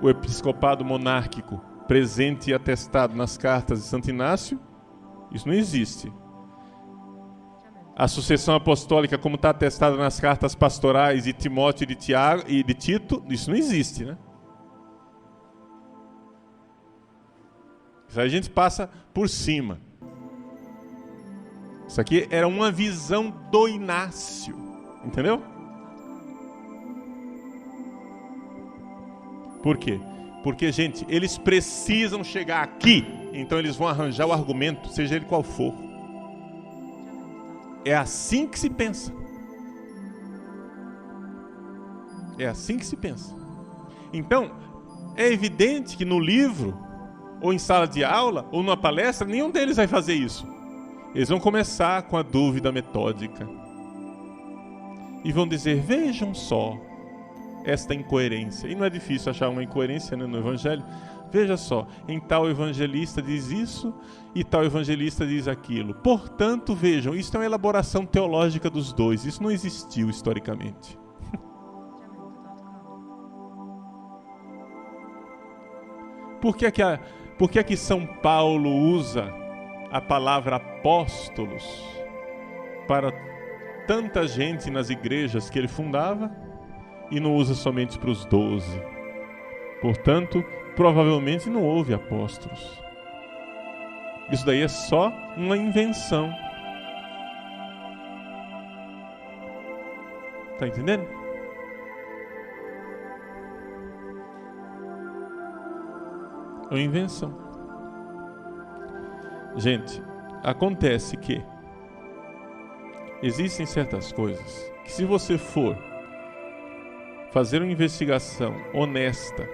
O episcopado monárquico presente e atestado nas cartas de Santo Inácio, isso não existe. A sucessão apostólica, como está atestada nas cartas pastorais de Timóteo e de Tiago e de Tito, isso não existe, né? Isso aí a gente passa por cima. Isso aqui era uma visão do Inácio, entendeu? Por quê? Porque, gente, eles precisam chegar aqui, então eles vão arranjar o argumento, seja ele qual for. É assim que se pensa. É assim que se pensa. Então, é evidente que no livro, ou em sala de aula, ou numa palestra, nenhum deles vai fazer isso. Eles vão começar com a dúvida metódica. E vão dizer, vejam só esta incoerência. E não é difícil achar uma incoerência, né, no Evangelho. Veja só, em tal evangelista diz isso e tal evangelista diz aquilo. Portanto, vejam, isso é uma elaboração teológica dos dois. Isso não existiu historicamente. Por que é que São Paulo usa a palavra apóstolos para tanta gente nas igrejas que ele fundava e não usa somente para os 12? Portanto, provavelmente não houve apóstolos. Isso daí é só uma invenção. Tá entendendo? É uma invenção. Gente, acontece que existem certas coisas que, se você for fazer uma investigação honesta,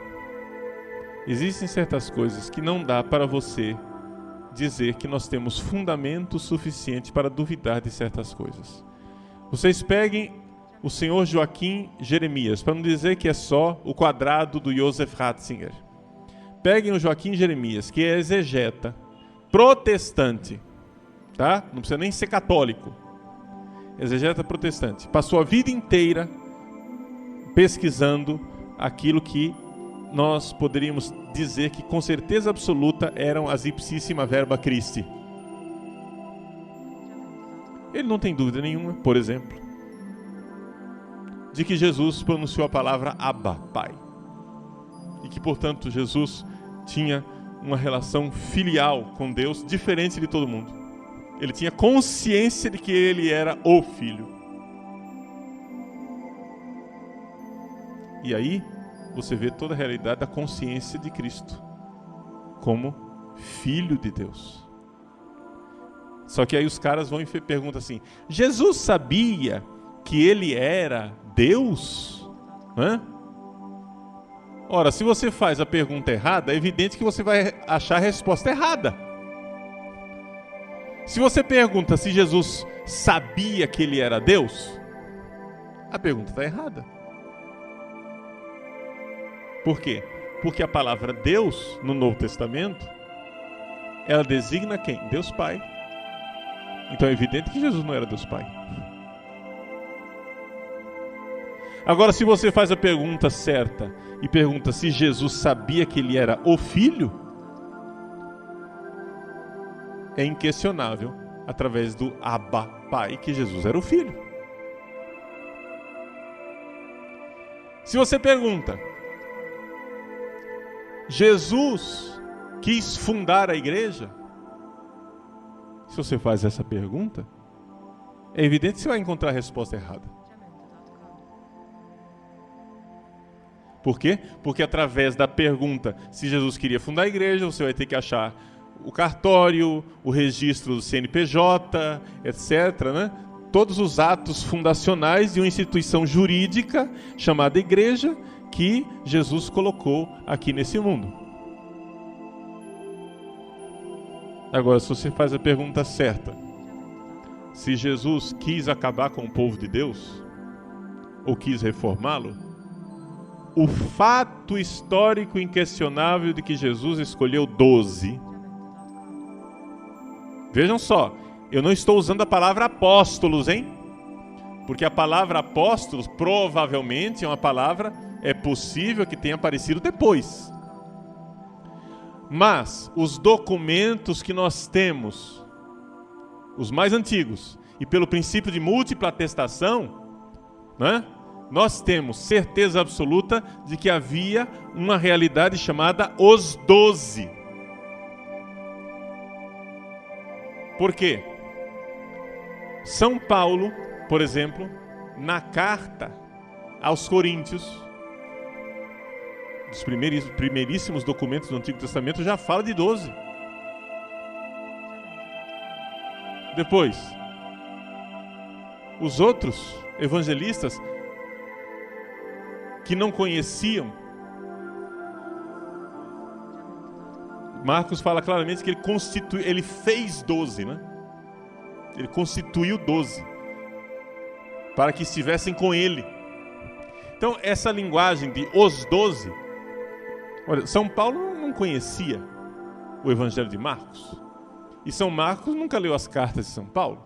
existem certas coisas que não dá para você dizer que nós temos fundamento suficiente para duvidar de certas coisas. Vocês peguem o senhor Joaquim Jeremias, para não dizer que é só o quadrado do Joseph Ratzinger. Peguem o Joaquim Jeremias, que é exegeta, protestante, tá? Não precisa nem ser católico. Exegeta protestante. Passou a vida inteira pesquisando aquilo que nós poderíamos dizer que com certeza absoluta eram as ipsíssima verba Christi. Ele não tem dúvida nenhuma, por exemplo, de que Jesus pronunciou a palavra Abba, Pai. E que, portanto, Jesus tinha uma relação filial com Deus diferente de todo mundo. Ele tinha consciência de que ele era o Filho. E aí, você vê toda a realidade da consciência de Cristo como Filho de Deus. Só que aí os caras vão e perguntam assim: Jesus sabia que ele era Deus? Hã? Ora, se você faz a pergunta errada, é evidente que você vai achar a resposta errada. Se você pergunta se Jesus sabia que ele era Deus, a pergunta está errada. Por quê? Porque a palavra Deus, no Novo Testamento, ela designa quem? Deus Pai. Então é evidente que Jesus não era Deus Pai. Agora, se você faz a pergunta certa e pergunta se Jesus sabia que ele era o Filho, é inquestionável, através do Abba, Pai, que Jesus era o Filho. Se você pergunta, Jesus quis fundar a igreja? Se você faz essa pergunta, é evidente que você vai encontrar a resposta errada. Por quê? Porque através da pergunta se Jesus queria fundar a igreja, você vai ter que achar o cartório, o registro do CNPJ, etc., né? Todos os atos fundacionais de uma instituição jurídica chamada igreja que Jesus colocou aqui nesse mundo. Agora, se você faz a pergunta certa, se Jesus quis acabar com o povo de Deus, ou quis reformá-lo, o fato histórico inquestionável de que Jesus escolheu 12. Vejam só, eu não estou usando a palavra apóstolos, hein? Porque a palavra apóstolos provavelmente é uma palavra, é possível que tenha aparecido depois. Mas os documentos que nós temos, os mais antigos, e pelo princípio de múltipla atestação, né, nós temos certeza absoluta de que havia uma realidade chamada os 12. Por quê? São Paulo, por exemplo, na carta aos Coríntios, dos primeiríssimos documentos do Antigo Testamento, já fala de 12. Depois, os outros evangelistas que não conheciam, Marcos fala claramente que ele fez 12, né? Ele constituiu 12 para que estivessem com ele. Então, essa linguagem de os 12, olha, São Paulo não conhecia o Evangelho de Marcos. E São Marcos nunca leu as cartas de São Paulo.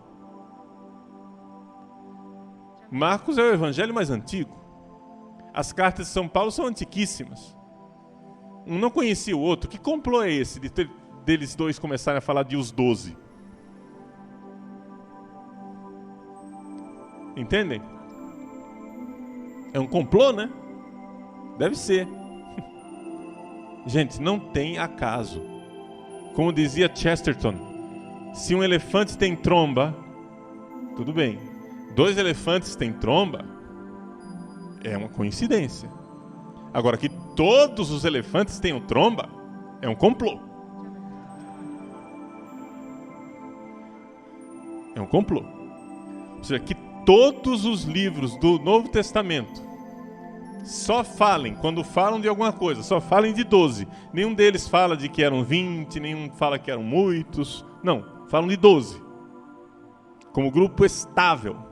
Marcos é o Evangelho mais antigo. As cartas de São Paulo são antiquíssimas. Um não conhecia o outro. Que complô é esse deles dois começarem a falar de os 12? Entendem? É um complô, né? Deve ser. Gente, não tem acaso. Como dizia Chesterton, se um elefante tem tromba, tudo bem. 2 elefantes têm tromba, é uma coincidência. Agora, que todos os elefantes tenham tromba, é um complô. É um complô. Ou seja, que todos os livros do Novo Testamento só falem, quando falam de alguma coisa, só falem de 12. Nenhum deles fala de que eram 20, nenhum fala que eram muitos. Não, falam de 12. Como grupo estável.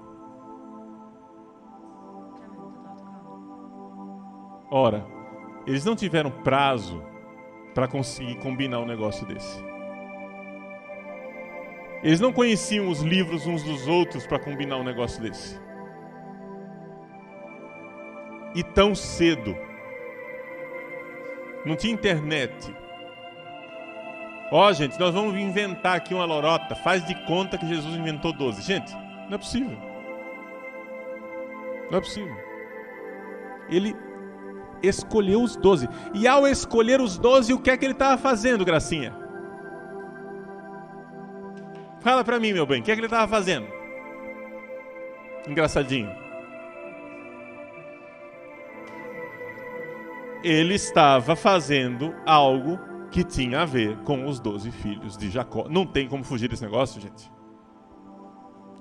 Ora, eles não tiveram prazo para conseguir combinar um negócio desse. Eles não conheciam os livros uns dos outros para combinar um negócio desse. E tão cedo não tinha internet. Ó, gente, nós vamos inventar aqui uma lorota. Faz de conta que Jesus inventou 12. Gente, não é possível. Não é possível. Ele escolheu os 12. E ao escolher os 12, o que é que ele estava fazendo, Gracinha? Fala pra mim, meu bem, o que é que ele estava fazendo? Engraçadinho. Ele estava fazendo algo que tinha a ver com os 12 filhos de Jacó. Não tem como fugir desse negócio, gente.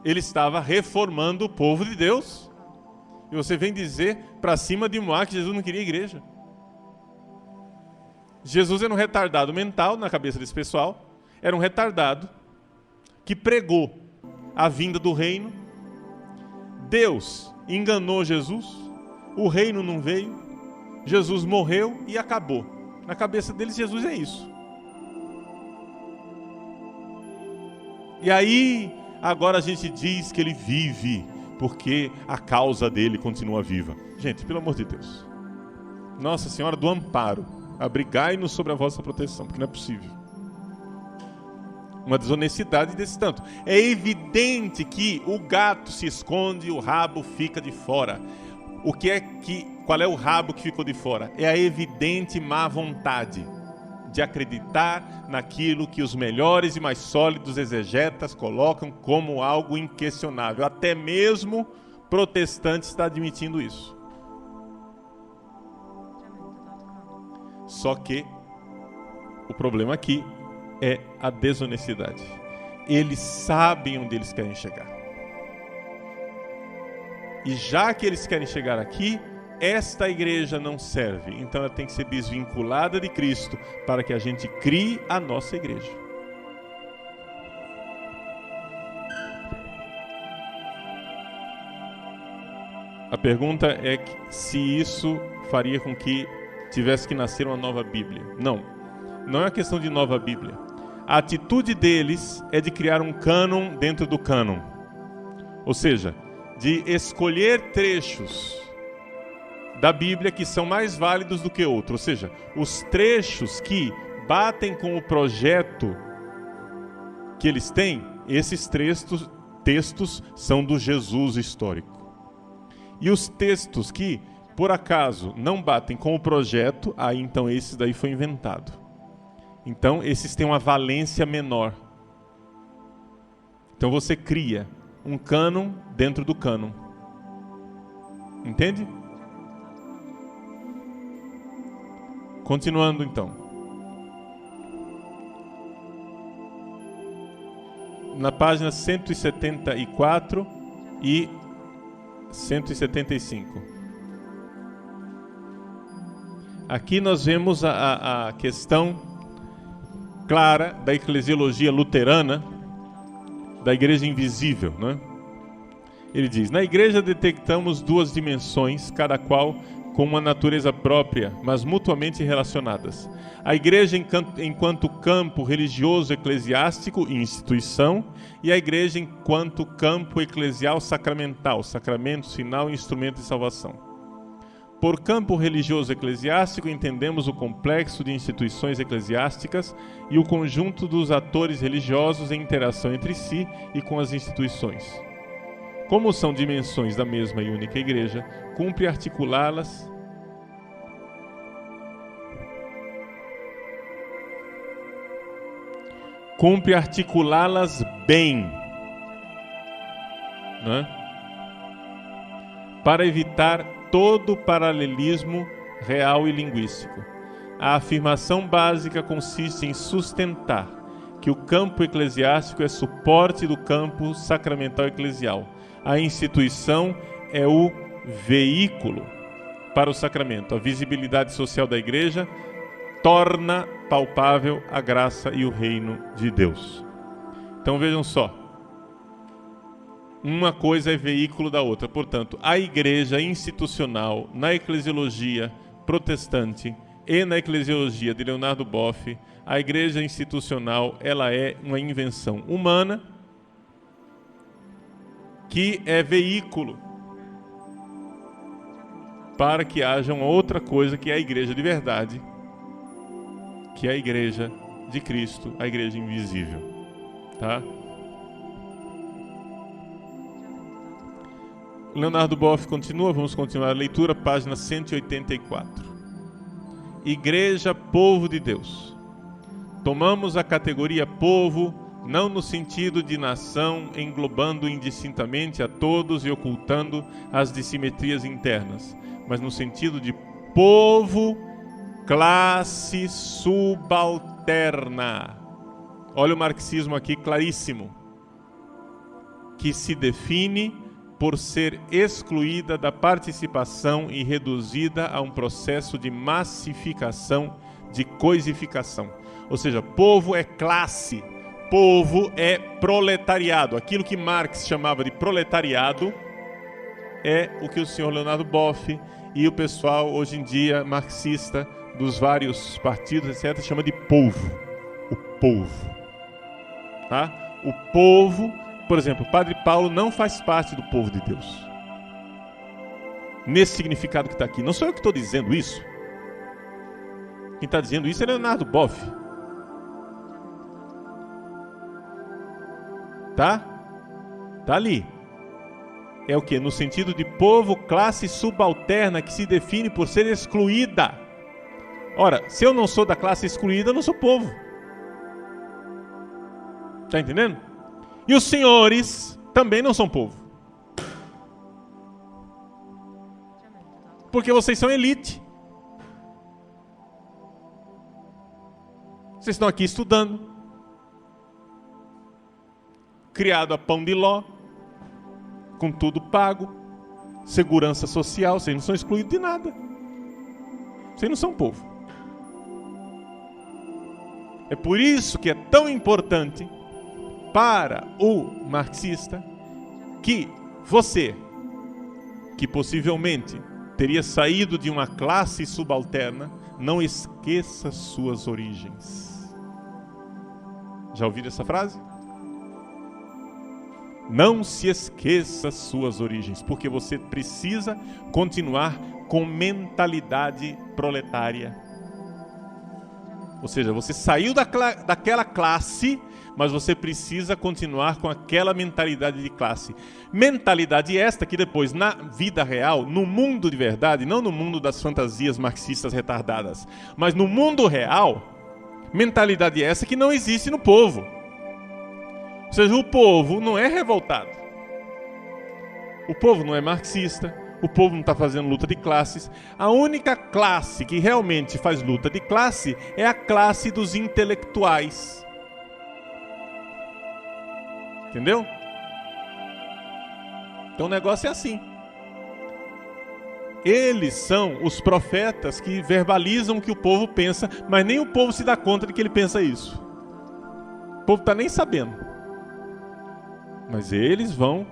Ele estava reformando o povo de Deus. E você vem dizer para cima de Moá que Jesus não queria igreja. Jesus era um retardado mental na cabeça desse pessoal. Era um retardado que pregou a vinda do reino. Deus enganou Jesus. O reino não veio. Jesus morreu e acabou. Na cabeça deles, Jesus é isso. E aí, agora a gente diz que ele vive, porque a causa dele continua viva. Gente, pelo amor de Deus. Nossa Senhora do Amparo, abrigai-nos sobre a vossa proteção, porque não é possível. Uma desonestidade desse tanto. É evidente que o gato se esconde e o rabo fica de fora. Qual é o rabo que ficou de fora? É a evidente má vontade de acreditar naquilo que os melhores e mais sólidos exegetas colocam como algo inquestionável. Até mesmo protestante está admitindo isso. Só que o problema aqui é a desonestidade. Eles sabem onde eles querem chegar. E já que eles querem chegar aqui, esta igreja não serve. Então ela tem que ser desvinculada de Cristo para que a gente crie a nossa igreja. A pergunta é se isso faria com que tivesse que nascer uma nova Bíblia. Não, não é uma questão de nova Bíblia. A atitude deles é de criar um cânon dentro do cânon. Ou seja, de escolher trechos da Bíblia que são mais válidos do que outros. Ou seja, os trechos que batem com o projeto que eles têm, esses textos são do Jesus histórico. E os textos que, por acaso, não batem com o projeto, aí então esse daí foi inventado. Então, esses têm uma valência menor. Então você cria um cânon dentro do cânon. Entende? Continuando então. Na página 174 e 175. Aqui nós vemos a questão clara da eclesiologia luterana, da igreja invisível, né? Ele diz: na igreja detectamos duas dimensões, cada qual com uma natureza própria, mas mutuamente relacionadas. A igreja enquanto campo religioso eclesiástico e instituição, e a igreja enquanto campo eclesial sacramental, sacramento, sinal e instrumento de salvação. Por campo religioso eclesiástico entendemos o complexo de instituições eclesiásticas e o conjunto dos atores religiosos em interação entre si e com as instituições. Como são dimensões da mesma e única igreja, cumpre articulá-las bem, né? Para evitar todo paralelismo real e linguístico. A afirmação básica consiste em sustentar que o campo eclesiástico é suporte do campo sacramental eclesial. A instituição é o veículo para o sacramento. A visibilidade social da igreja torna palpável a graça e o reino de Deus. Então vejam só. Uma coisa é veículo da outra. Portanto, a igreja institucional, na eclesiologia protestante e na eclesiologia de Leonardo Boff, a igreja institucional, ela é uma invenção humana que é veículo para que haja uma outra coisa que é a igreja de verdade, que é a igreja de Cristo, a igreja invisível. Tá? Leonardo Boff continua, vamos continuar a leitura, página 184. Igreja, povo de Deus. Tomamos a categoria povo, não no sentido de nação, englobando indistintamente a todos e ocultando as dissimetrias internas, mas no sentido de povo, classe subalterna. Olha o marxismo aqui claríssimo, que se define por ser excluída da participação e reduzida a um processo de massificação, de coisificação. Ou seja, povo é classe, povo é proletariado. Aquilo que Marx chamava de proletariado é o que o senhor Leonardo Boff e o pessoal hoje em dia marxista dos vários partidos, etc., chama de povo. O povo. Tá? O povo, por exemplo, o Padre Paulo não faz parte do povo de Deus. Nesse significado que está aqui. Não sou eu que estou dizendo isso. Quem está dizendo isso é Leonardo Boff. Tá? Tá ali. É o que? No sentido de povo, classe subalterna que se define por ser excluída. Ora, se eu não sou da classe excluída, eu não sou povo. Tá entendendo? E os senhores também não são povo. Porque vocês são elite. Vocês estão aqui estudando. Criado a pão de ló. Com tudo pago. Segurança social. Vocês não são excluídos de nada. Vocês não são povo. É por isso que é tão importante para o marxista que você, que possivelmente teria saído de uma classe subalterna, não esqueça suas origens. Já ouviram essa frase? Não se esqueça suas origens, porque você precisa continuar com mentalidade proletária. Ou seja, você saiu daquela classe, mas você precisa continuar com aquela mentalidade de classe. Mentalidade esta que depois, na vida real, no mundo de verdade, não no mundo das fantasias marxistas retardadas, mas no mundo real, mentalidade essa que não existe no povo. Ou seja, o povo não é revoltado. O povo não é marxista. O povo não está fazendo luta de classes. A única classe que realmente faz luta de classe é a classe dos intelectuais. Entendeu? Então o negócio é assim. Eles são os profetas que verbalizam o que o povo pensa, mas nem o povo se dá conta de que ele pensa isso. O povo está nem sabendo. Mas eles vão,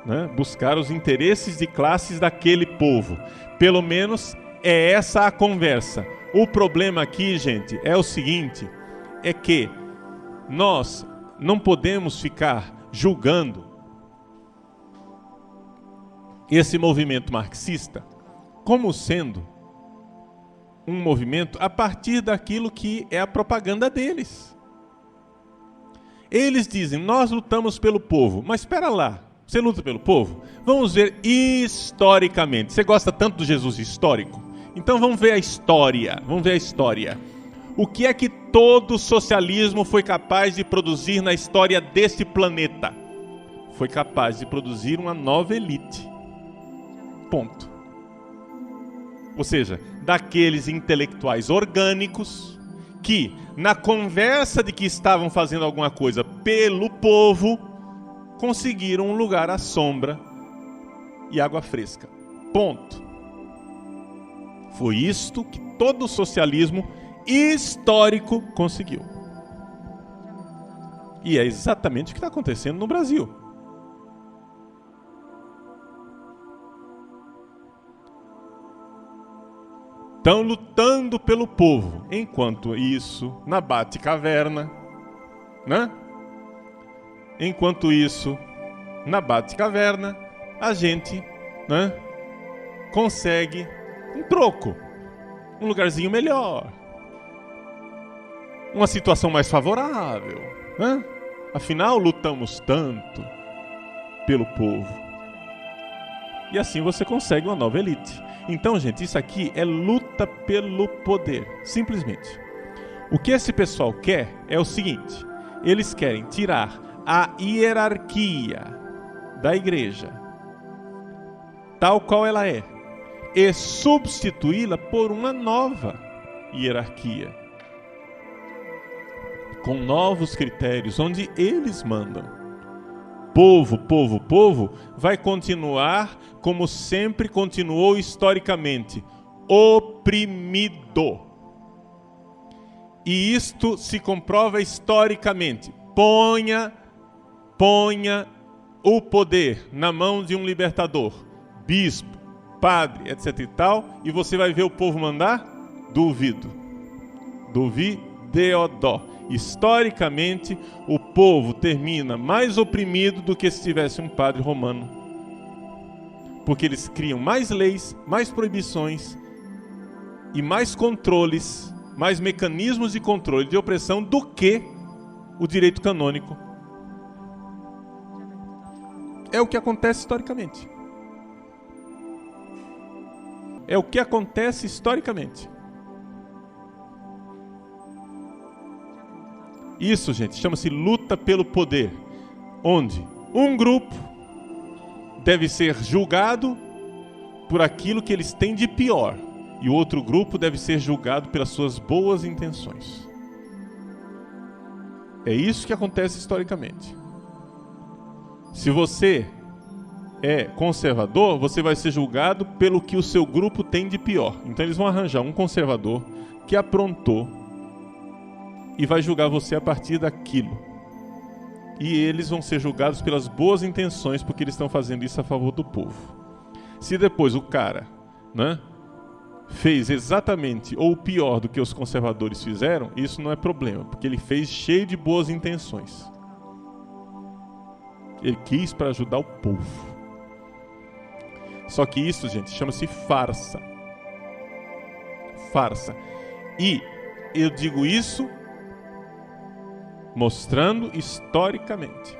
né, buscar os interesses de classes daquele povo. Pelo menos é essa a conversa. O problema aqui, gente, é o seguinte, é que nós não podemos ficar julgando esse movimento marxista como sendo um movimento a partir daquilo que é a propaganda deles. Eles dizem, nós lutamos pelo povo. Mas espera lá, você luta pelo povo? Vamos ver historicamente. Você gosta tanto do Jesus histórico? Então vamos ver a história. Vamos ver a história. O que é que todo socialismo foi capaz de produzir na história deste planeta? Foi capaz de produzir uma nova elite. Ponto. Ou seja, daqueles intelectuais orgânicos que, na conversa de que estavam fazendo alguma coisa pelo povo, conseguiram um lugar à sombra e água fresca. Ponto. Foi isto que todo socialismo histórico conseguiu. E é exatamente o que está acontecendo no Brasil. Estão lutando pelo povo. Enquanto isso, na Bate-Caverna, né? Enquanto isso, na Bate-Caverna, a gente, né, consegue um troco, um lugarzinho melhor. uma situação mais favorável, né? Afinal, lutamos tanto pelo povo. E assim você consegue uma nova elite. Então, gente, isso aqui é luta pelo poder, simplesmente. O que esse pessoal quer é o seguinte: eles querem tirar a hierarquia da igreja, tal qual ela é, e substituí-la por uma nova hierarquia, com novos critérios, onde eles mandam. Povo, povo, povo vai continuar como sempre continuou historicamente, oprimido. E isto se comprova historicamente. Ponha o poder na mão de um libertador, bispo, padre, etc e tal, e você vai ver o povo mandar? Duvido. Duvideodó. Historicamente, o povo termina mais oprimido do que se tivesse um padre romano. Porque eles criam mais leis, mais proibições e mais controles, mais mecanismos de controle de opressão do que o direito canônico. É o que acontece historicamente. É o que acontece historicamente. Isso, gente, chama-se luta pelo poder, onde um grupo deve ser julgado por aquilo que eles têm de pior e o outro grupo deve ser julgado pelas suas boas intenções. É isso que acontece historicamente. Se você é conservador, você vai ser julgado pelo que o seu grupo tem de pior. Então eles vão arranjar um conservador que aprontou e vai julgar você a partir daquilo. E eles vão ser julgados pelas boas intenções, porque eles estão fazendo isso a favor do povo. Se depois o cara, né, fez exatamente ou pior do que os conservadores fizeram, isso não é problema, porque ele fez cheio de boas intenções. Ele quis para ajudar o povo. Só que isso, gente, chama-se farsa. Farsa. E eu digo isso mostrando historicamente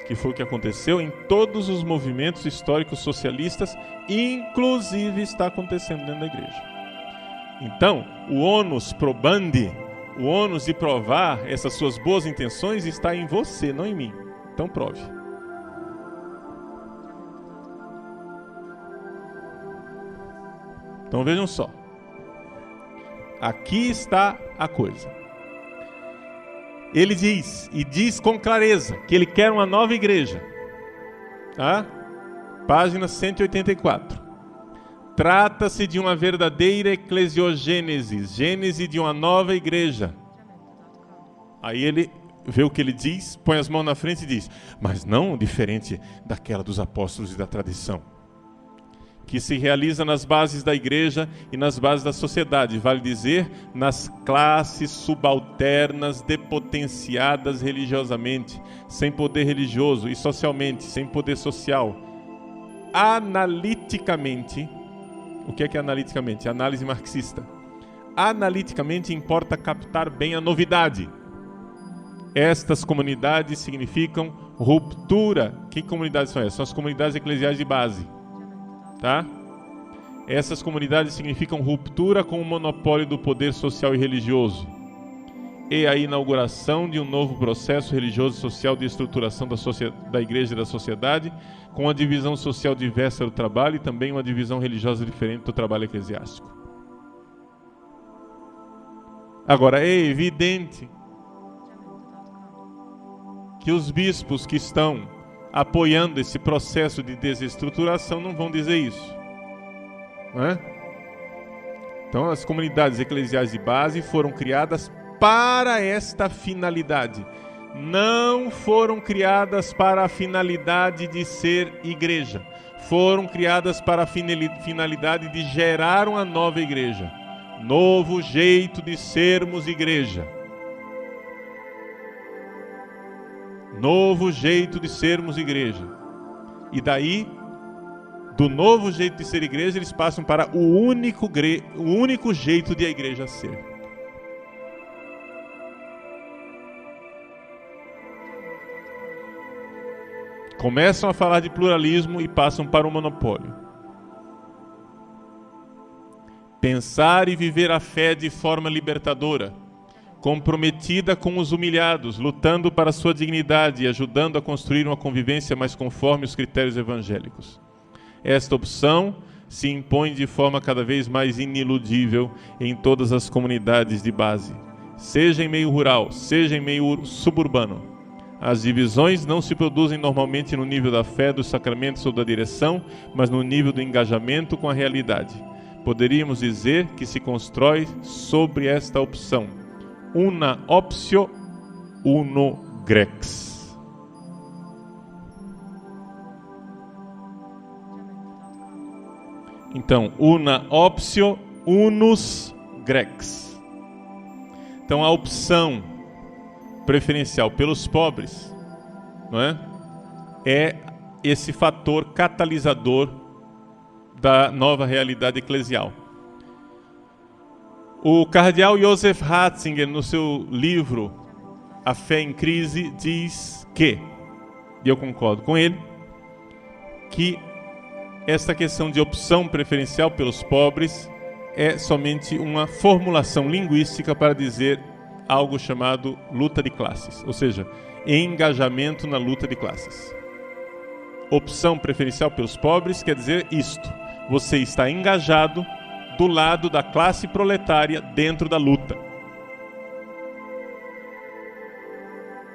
que foi o que aconteceu em todos os movimentos históricos socialistas, inclusive está acontecendo dentro da igreja. Então, o onus probandi, o ônus de provar essas suas boas intenções está em você, não em mim. Então prove. Então vejam só. Aqui está a coisa. Ele diz, e diz com clareza, que ele quer uma nova igreja. Tá? Página 184. Trata-se de uma verdadeira eclesiogênese, gênese de uma nova igreja. Aí ele vê o que ele diz, põe as mãos na frente e diz: mas não diferente daquela dos apóstolos e da tradição, que se realiza nas bases da igreja e nas bases da sociedade, vale dizer, nas classes subalternas depotenciadas religiosamente, sem poder religioso, e socialmente, sem poder social. Analiticamente, o que é analiticamente? Análise marxista. Analiticamente importa captar bem a novidade. Estas comunidades significam ruptura. Que comunidades são essas? São as comunidades eclesiais de base. Tá? Essas comunidades significam ruptura com o monopólio do poder social e religioso e a inauguração de um novo processo religioso e social de estruturação da igreja e da sociedade, com a divisão social diversa do trabalho e também uma divisão religiosa diferente do trabalho eclesiástico. Agora, é evidente que os bispos que estão apoiando esse processo de desestruturação não vão dizer isso, não é? Então as comunidades eclesiais de base foram criadas para esta finalidade, não foram criadas para a finalidade de ser igreja, foram criadas para a finalidade de gerar uma nova igreja, novo jeito de sermos igreja. Novo jeito de sermos igreja. E daí, do novo jeito de ser igreja, eles passam para o único jeito de a igreja ser. Começam a falar de pluralismo e passam para o monopólio. Pensar e viver a fé de forma libertadora, comprometida com os humilhados, lutando para sua dignidade e ajudando a construir uma convivência mais conforme os critérios evangélicos. Esta opção se impõe de forma cada vez mais iniludível em todas as comunidades de base, seja em meio rural, seja em meio suburbano. As divisões não se produzem normalmente no nível da fé, dos sacramentos ou da direção, mas no nível do engajamento com a realidade. Poderíamos dizer que se constrói sobre esta opção: una optio, uno grex. Então, una optio, unus grex. Então, a opção preferencial pelos pobres, não é? É esse fator catalisador da nova realidade eclesial. O cardeal Joseph Ratzinger, no seu livro A Fé em Crise, diz que, e eu concordo com ele, que esta questão de opção preferencial pelos pobres é somente uma formulação linguística para dizer algo chamado luta de classes, ou seja, engajamento na luta de classes. Opção preferencial pelos pobres quer dizer isto: você está engajado do lado da classe proletária dentro da luta.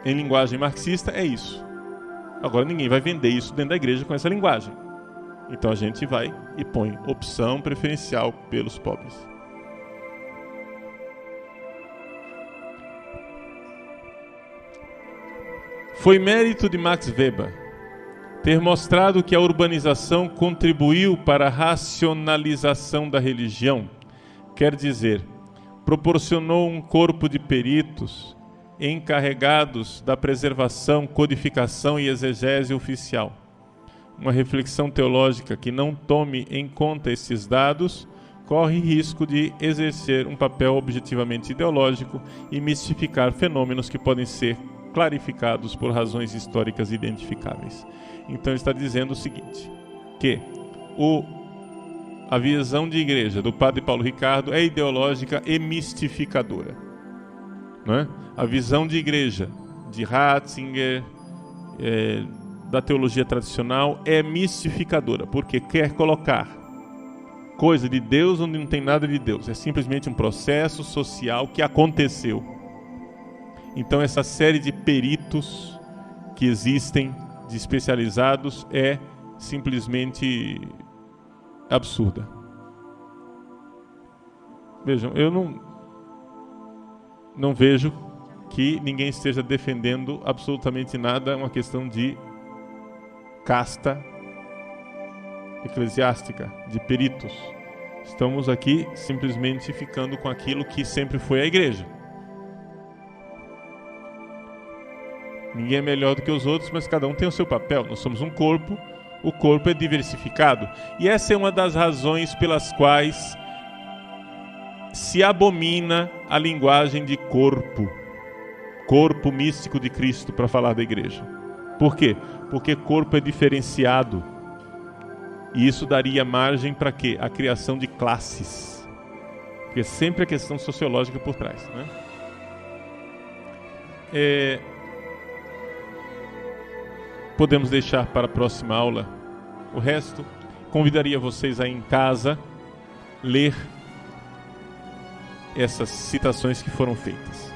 Em linguagem marxista é isso. Agora ninguém vai vender isso dentro da igreja com essa linguagem. Então a gente vai e põe opção preferencial pelos pobres. Foi mérito de Max Weber ter mostrado que a urbanização contribuiu para a racionalização da religião, quer dizer, proporcionou um corpo de peritos encarregados da preservação, codificação e exegese oficial. Uma reflexão teológica que não tome em conta esses dados corre risco de exercer um papel objetivamente ideológico e mistificar fenômenos que podem ser clarificados por razões históricas identificáveis. Então ele está dizendo o seguinte, que a visão de igreja do padre Paulo Ricardo é ideológica e mistificadora, não é? A visão de igreja de Ratzinger, da teologia tradicional, é mistificadora, porque quer colocar coisa de Deus onde não tem nada de Deus. É simplesmente um processo social que aconteceu. Então essa série de peritos que existem, de especializados, é simplesmente absurda. Vejam, eu não vejo que ninguém esteja defendendo absolutamente nada, é uma questão de casta eclesiástica, de peritos. Estamos aqui simplesmente ficando com aquilo que sempre foi a igreja. Ninguém é melhor do que os outros, mas cada um tem o seu papel. Nós somos um corpo, o corpo é diversificado. E essa é uma das razões pelas quais se abomina a linguagem de corpo místico de Cristo para falar da igreja. Por quê? Porque corpo é diferenciado. E isso daria margem para quê? A criação de classes. Porque sempre a questão sociológica por trás, né? Podemos deixar para a próxima aula o resto. Convidaria vocês a, em casa, ler essas citações que foram feitas.